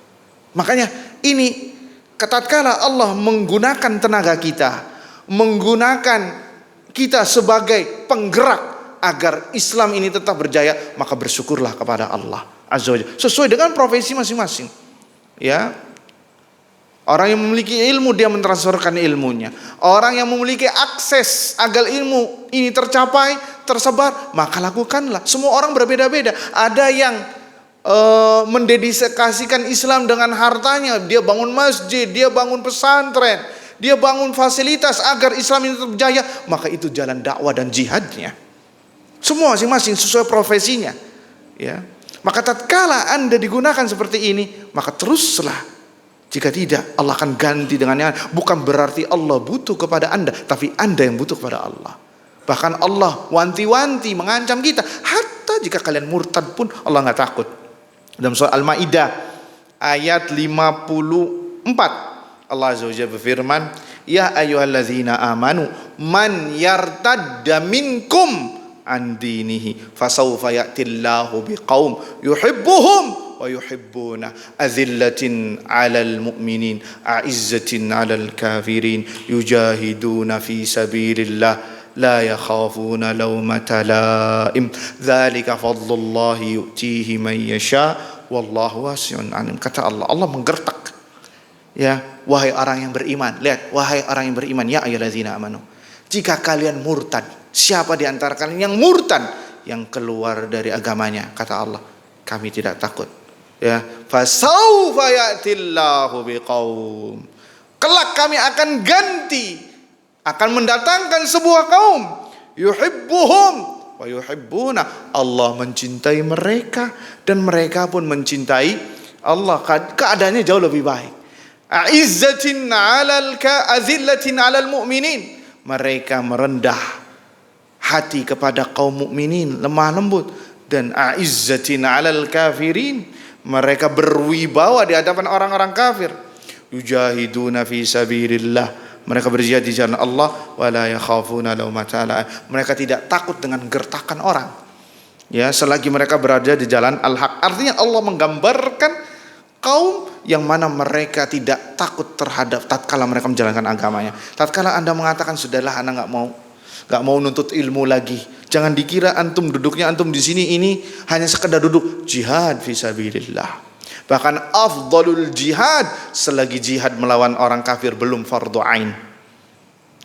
Makanya Ini tatkala Allah menggunakan tenaga kita, menggunakan kita sebagai penggerak agar Islam ini tetap berjaya, maka bersyukurlah kepada Allah Azza wa Jalla sesuai dengan profesi masing-masing. Ya, orang yang memiliki ilmu dia mentransferkan ilmunya. Orang yang memiliki akses agar ilmu ini tercapai, tersebar, maka lakukanlah. Semua orang berbeda-beda. Ada yang mendedikasikan Islam dengan hartanya, dia bangun masjid, dia bangun pesantren, dia bangun fasilitas agar Islam ini tetap berjaya, maka itu jalan dakwah dan jihadnya. Semua masing-masing sesuai profesinya. Ya, maka tatkala Anda digunakan seperti ini, maka teruslah. Jika tidak, Allah akan ganti dengan yang bukan berarti Allah butuh kepada Anda, tapi Anda yang butuh kepada Allah. Bahkan Allah wanti-wanti mengancam kita, hatta jika kalian murtad pun Allah nggak takut. Dalam surah Al-Maidah ayat 54, Allah Azza wa Jalla berfirman, ya ayyuhallazina amanu man yartadda minkum an dinihi fasawfa ya'tillahu biqaum yuhibbuhum wa yuhibbuna azillatin 'alal mu'minin a'izzatin 'alal kafirin yujahiduna fi sabilillah la yakhafuna lawmata laim dzalika fadlullahi yu'tihi man yasha wallahu wasi'un 'alim. Kata Allah, Allah menggertak. Ya, wahai orang yang beriman, lihat, wahai orang yang beriman, ya ayyuhallazina amanu, jika kalian murtad, siapa di antara kalian yang murtad, yang keluar dari agamanya, kata Allah, kami tidak takut. Ya, fasawfa ya'tillahu biqaum, kelak kami akan ganti, akan mendatangkan sebuah kaum, yuhibbuhum wa yuhibbuna, Allah mencintai mereka dan mereka pun mencintai Allah. Keadaannya jauh lebih baik. A'izzatin 'azillatin 'alal mu'minin, mereka merendah hati kepada kaum mukminin, lemah lembut. Dan a'izzatin 'alal kafirin, mereka berwibawa di hadapan orang-orang kafir. Yujahiduna fi sabilillah, mereka berjihad di jalan Allah. Wala yakhafuna lawmata laim, mereka tidak takut dengan gertakan orang. Ya, selagi mereka berada di jalan al-haq. Artinya Allah menggambarkan kaum yang mana mereka tidak takut terhadap tatkala mereka menjalankan agamanya. Tatkala Anda mengatakan sudahlah, Anda nggak mau nuntut ilmu lagi, jangan dikira antum duduknya antum di sini ini hanya sekedar duduk. Jihad fisabilillah, bahkan afdalul jihad, selagi jihad melawan orang kafir belum fardu ain.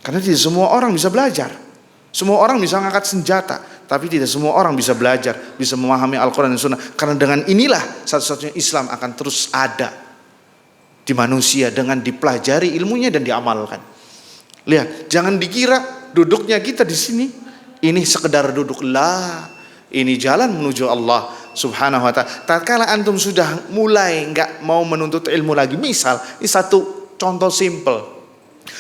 Karena tidak semua orang bisa belajar, semua orang bisa ngangkat senjata, tapi tidak semua orang bisa belajar, bisa memahami Al-Quran dan Sunnah. Karena dengan inilah satu-satunya Islam akan terus ada di manusia, dengan dipelajari ilmunya dan diamalkan. Lihat, jangan dikira duduknya kita di sini ini sekedar duduk, lah, ini jalan menuju Allah Subhanahu wa ta'ala. Tatkala antum sudah mulai nggak mau menuntut ilmu lagi, misal ini satu contoh simple,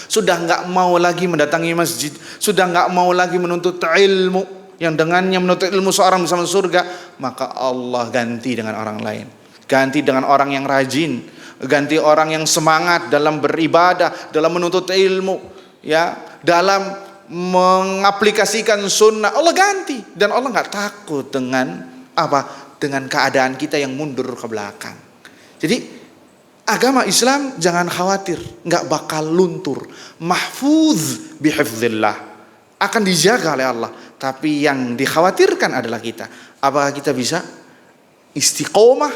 sudah nggak mau lagi mendatangi masjid, sudah nggak mau lagi menuntut ilmu yang dengannya menuntut ilmu seorang bisa masuk surga, maka Allah ganti dengan orang lain, ganti dengan orang yang rajin, ganti orang yang semangat dalam beribadah, dalam menuntut ilmu, ya, dalam mengaplikasikan sunnah. Allah ganti, dan Allah nggak takut dengan apa? Dengan keadaan kita yang mundur ke belakang. Jadi agama Islam jangan khawatir, nggak bakal luntur, mahfuz bihifdzillah, akan dijaga oleh Allah. Tapi yang dikhawatirkan adalah kita, apakah kita bisa istiqomah,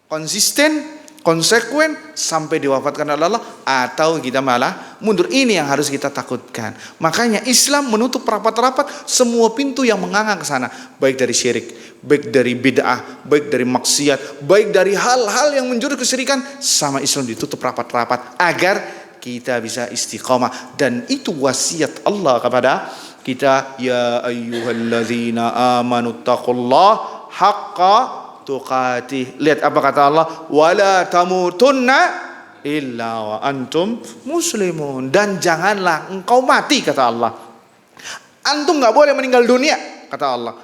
konsisten, konsekuen sampai diwafatkan oleh Allah, atau kita malah mundur. Ini yang harus kita takutkan. Makanya Islam menutup rapat-rapat semua pintu yang menganga ke sana, baik dari syirik, baik dari bid'ah, baik dari maksiat, baik dari hal-hal yang menjurus kesyirikan. Sama Islam ditutup rapat-rapat agar kita bisa istiqomah. Dan itu wasiat Allah kepada kita, ya ayyuhalladzina amanu taqullaha haqqa tuqatih. Lihat apa kata Allah, wala tamutunna illa wa antum muslimun, dan janganlah engkau mati, kata Allah, antum nggak boleh meninggal dunia, kata Allah,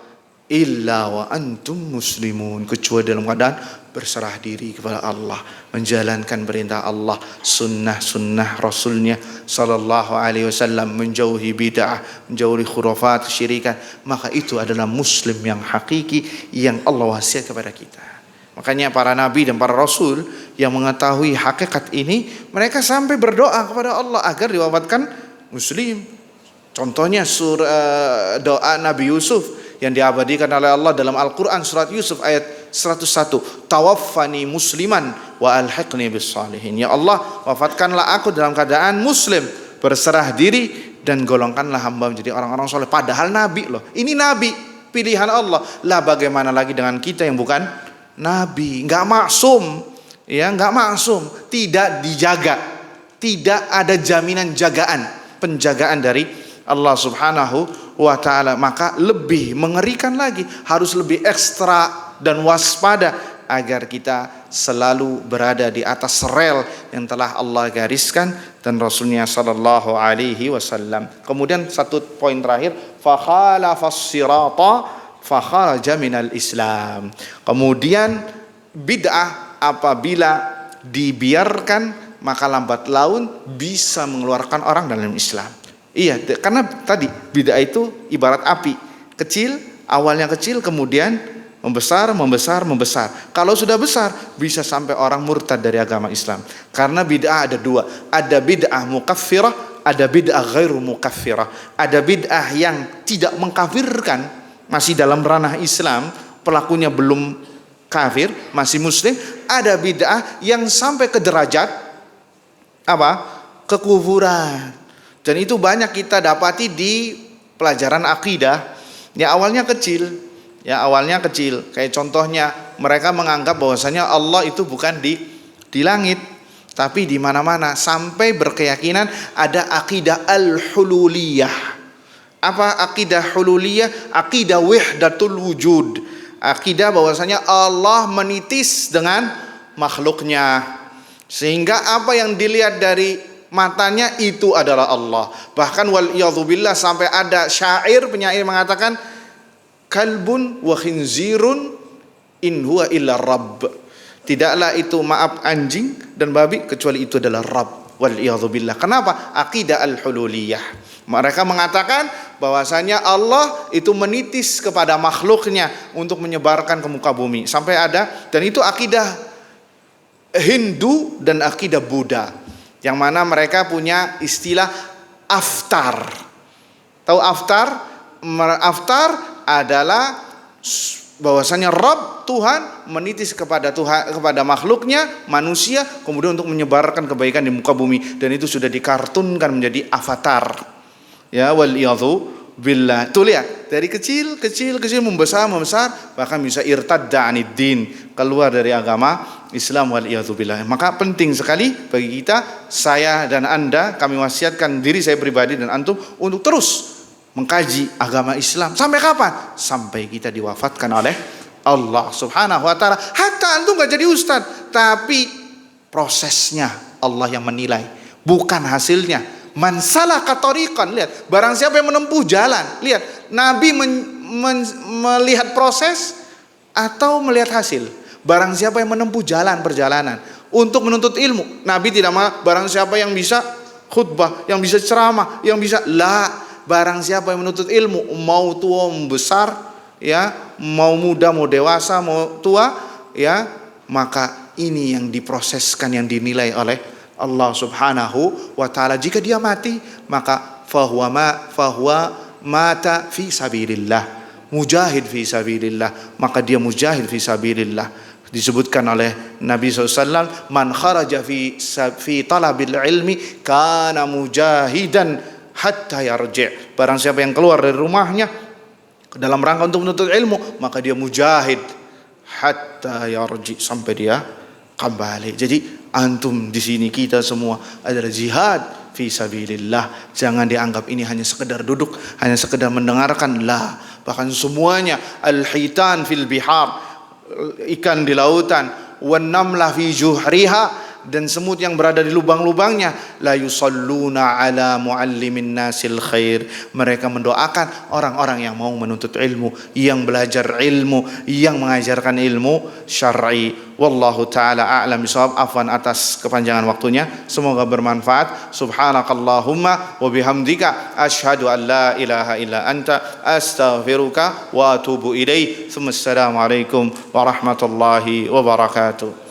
illa wa antum muslimun, kecuali dalam keadaan berserah diri kepada Allah, menjalankan perintah Allah, sunnah Rasulnya sallallahu alaihi wasallam, menjauhi bid'ah, menjauhi khurafat, syirikan. Maka itu adalah muslim yang hakiki yang Allah wasiat kepada kita. Makanya para nabi dan para rasul yang mengetahui hakikat ini, mereka sampai berdoa kepada Allah agar diwafatkan muslim. Contohnya doa Nabi Yusuf yang diabadikan oleh Allah dalam Al-Quran surat Yusuf ayat 101. Tawaffani musliman wa alhiqni bis salihin. Ya Allah, wafatkanlah aku dalam keadaan muslim, berserah diri, dan golongkanlah hamba menjadi orang-orang soleh. Padahal nabi loh. Ini nabi pilihan Allah. Lah bagaimana lagi dengan kita yang bukan nabi, nggak maksum, ya nggak maksum, tidak dijaga, tidak ada jaminan penjagaan dari Allah Subhanahu wa Ta'ala. Maka lebih mengerikan lagi, harus lebih ekstra dan waspada agar kita selalu berada di atas rel yang telah Allah gariskan dan Rasulnya Sallallahu Alaihi Wasallam. Kemudian satu poin terakhir, fakhalafas sirata fakharaja minal Islam. Kemudian bid'ah apabila dibiarkan maka lambat laun bisa mengeluarkan orang dalam Islam. Iya, karena tadi bid'ah itu ibarat api, kecil, awalnya kecil kemudian membesar. Kalau sudah besar bisa sampai orang murtad dari agama Islam. Karena bid'ah ada dua, ada bid'ah mukaffirah, ada bid'ah ghairu mukaffirah. Ada bid'ah yang tidak mengkafirkan, masih dalam ranah Islam, pelakunya belum kafir, masih muslim. Ada bid'ah yang sampai ke derajat kekufuran. Dan itu banyak kita dapati di pelajaran akidah. Ya awalnya kecil. Kayak contohnya mereka menganggap bahwasanya Allah itu bukan di langit, tapi di mana-mana, sampai berkeyakinan ada akidah al-hululiyah. Apa akidah hululiyah? Akidah wahdatul wujud. Akidah bahwasanya Allah menitis dengan makhluknya, sehingga apa yang dilihat dari matanya itu adalah Allah. Bahkan waliyadzubillah sampai ada penyair mengatakan kalbun wa khinzirun in huwa illa rabb. Tidaklah itu anjing dan babi kecuali itu adalah Rabb. Waliyadzubillah. Kenapa? Akidah al-hululiyah. Mereka mengatakan bahwasanya Allah itu menitis kepada makhluknya untuk menyebarkan ke muka bumi. Sampai ada, dan itu akidah Hindu dan akidah Buddha, yang mana mereka punya istilah aftar. Tahu aftar? Aftar adalah bahwasanya Rabb Tuhan menitis kepada makhluknya manusia, kemudian untuk menyebarkan kebaikan di muka bumi, dan itu sudah dikartunkan menjadi avatar. Ya waliyadzu billah. Tuh lihat, dari kecil membesar, bahkan bisa irtadda aniddin, keluar dari agama Islam waliyadzu billah. Maka penting sekali bagi kita, saya dan Anda, kami wasiatkan diri saya pribadi dan antum untuk terus mengkaji agama Islam. Sampai kapan? Sampai kita diwafatkan oleh Allah Subhanahu wa Ta'ala. Hatta antum gak jadi ustadz, tapi prosesnya Allah yang menilai, bukan hasilnya. Man salaka tariqan, lihat, barang siapa yang menempuh jalan, lihat, Nabi melihat proses atau melihat hasil. Barang siapa yang menempuh perjalanan untuk menuntut ilmu, Nabi tidak barang siapa yang bisa khutbah, yang bisa ceramah, yang bisa barang siapa yang menuntut ilmu, mau tua mau besar, ya, mau muda mau dewasa mau tua, ya, maka ini yang diproseskan, yang dinilai oleh Allah Subhanahu wa Ta'ala. Jika dia mati, maka fahuwa mata fi sabilillah, mujahid fi sabilillah, maka dia mujahid fi sabilillah. Disebutkan oleh Nabi SAW, man kharaja fi talabil ilmi kana mujahidan hatta yarji'. Barang siapa yang keluar dari rumahnya dalam rangka untuk menuntut ilmu, maka dia mujahid hatta yarji', sampai dia kembali. Jadi antum di sini, kita semua adalah jihad fi sabilillah. Jangan dianggap ini hanya sekedar duduk, hanya sekedar mendengarkan, bahkan semuanya. Al-hitan fil bihar, ikan di lautan, wan namlah fi juhriha, dan semut yang berada di lubang-lubangnya. La yusalluna ala muallimin nasil khair. Mereka mendoakan orang-orang yang mau menuntut ilmu, yang belajar ilmu, yang mengajarkan ilmu syar'i. Wallahu taala a'lam bishawab. Afwan atas kepanjangan waktunya. Semoga bermanfaat. Subhanakallahumma wa bihamdika asyhadu an la ilaha illa anta astaghfiruka wa atubu ilaik. Assalamualaikum warahmatullahi wabarakatuh.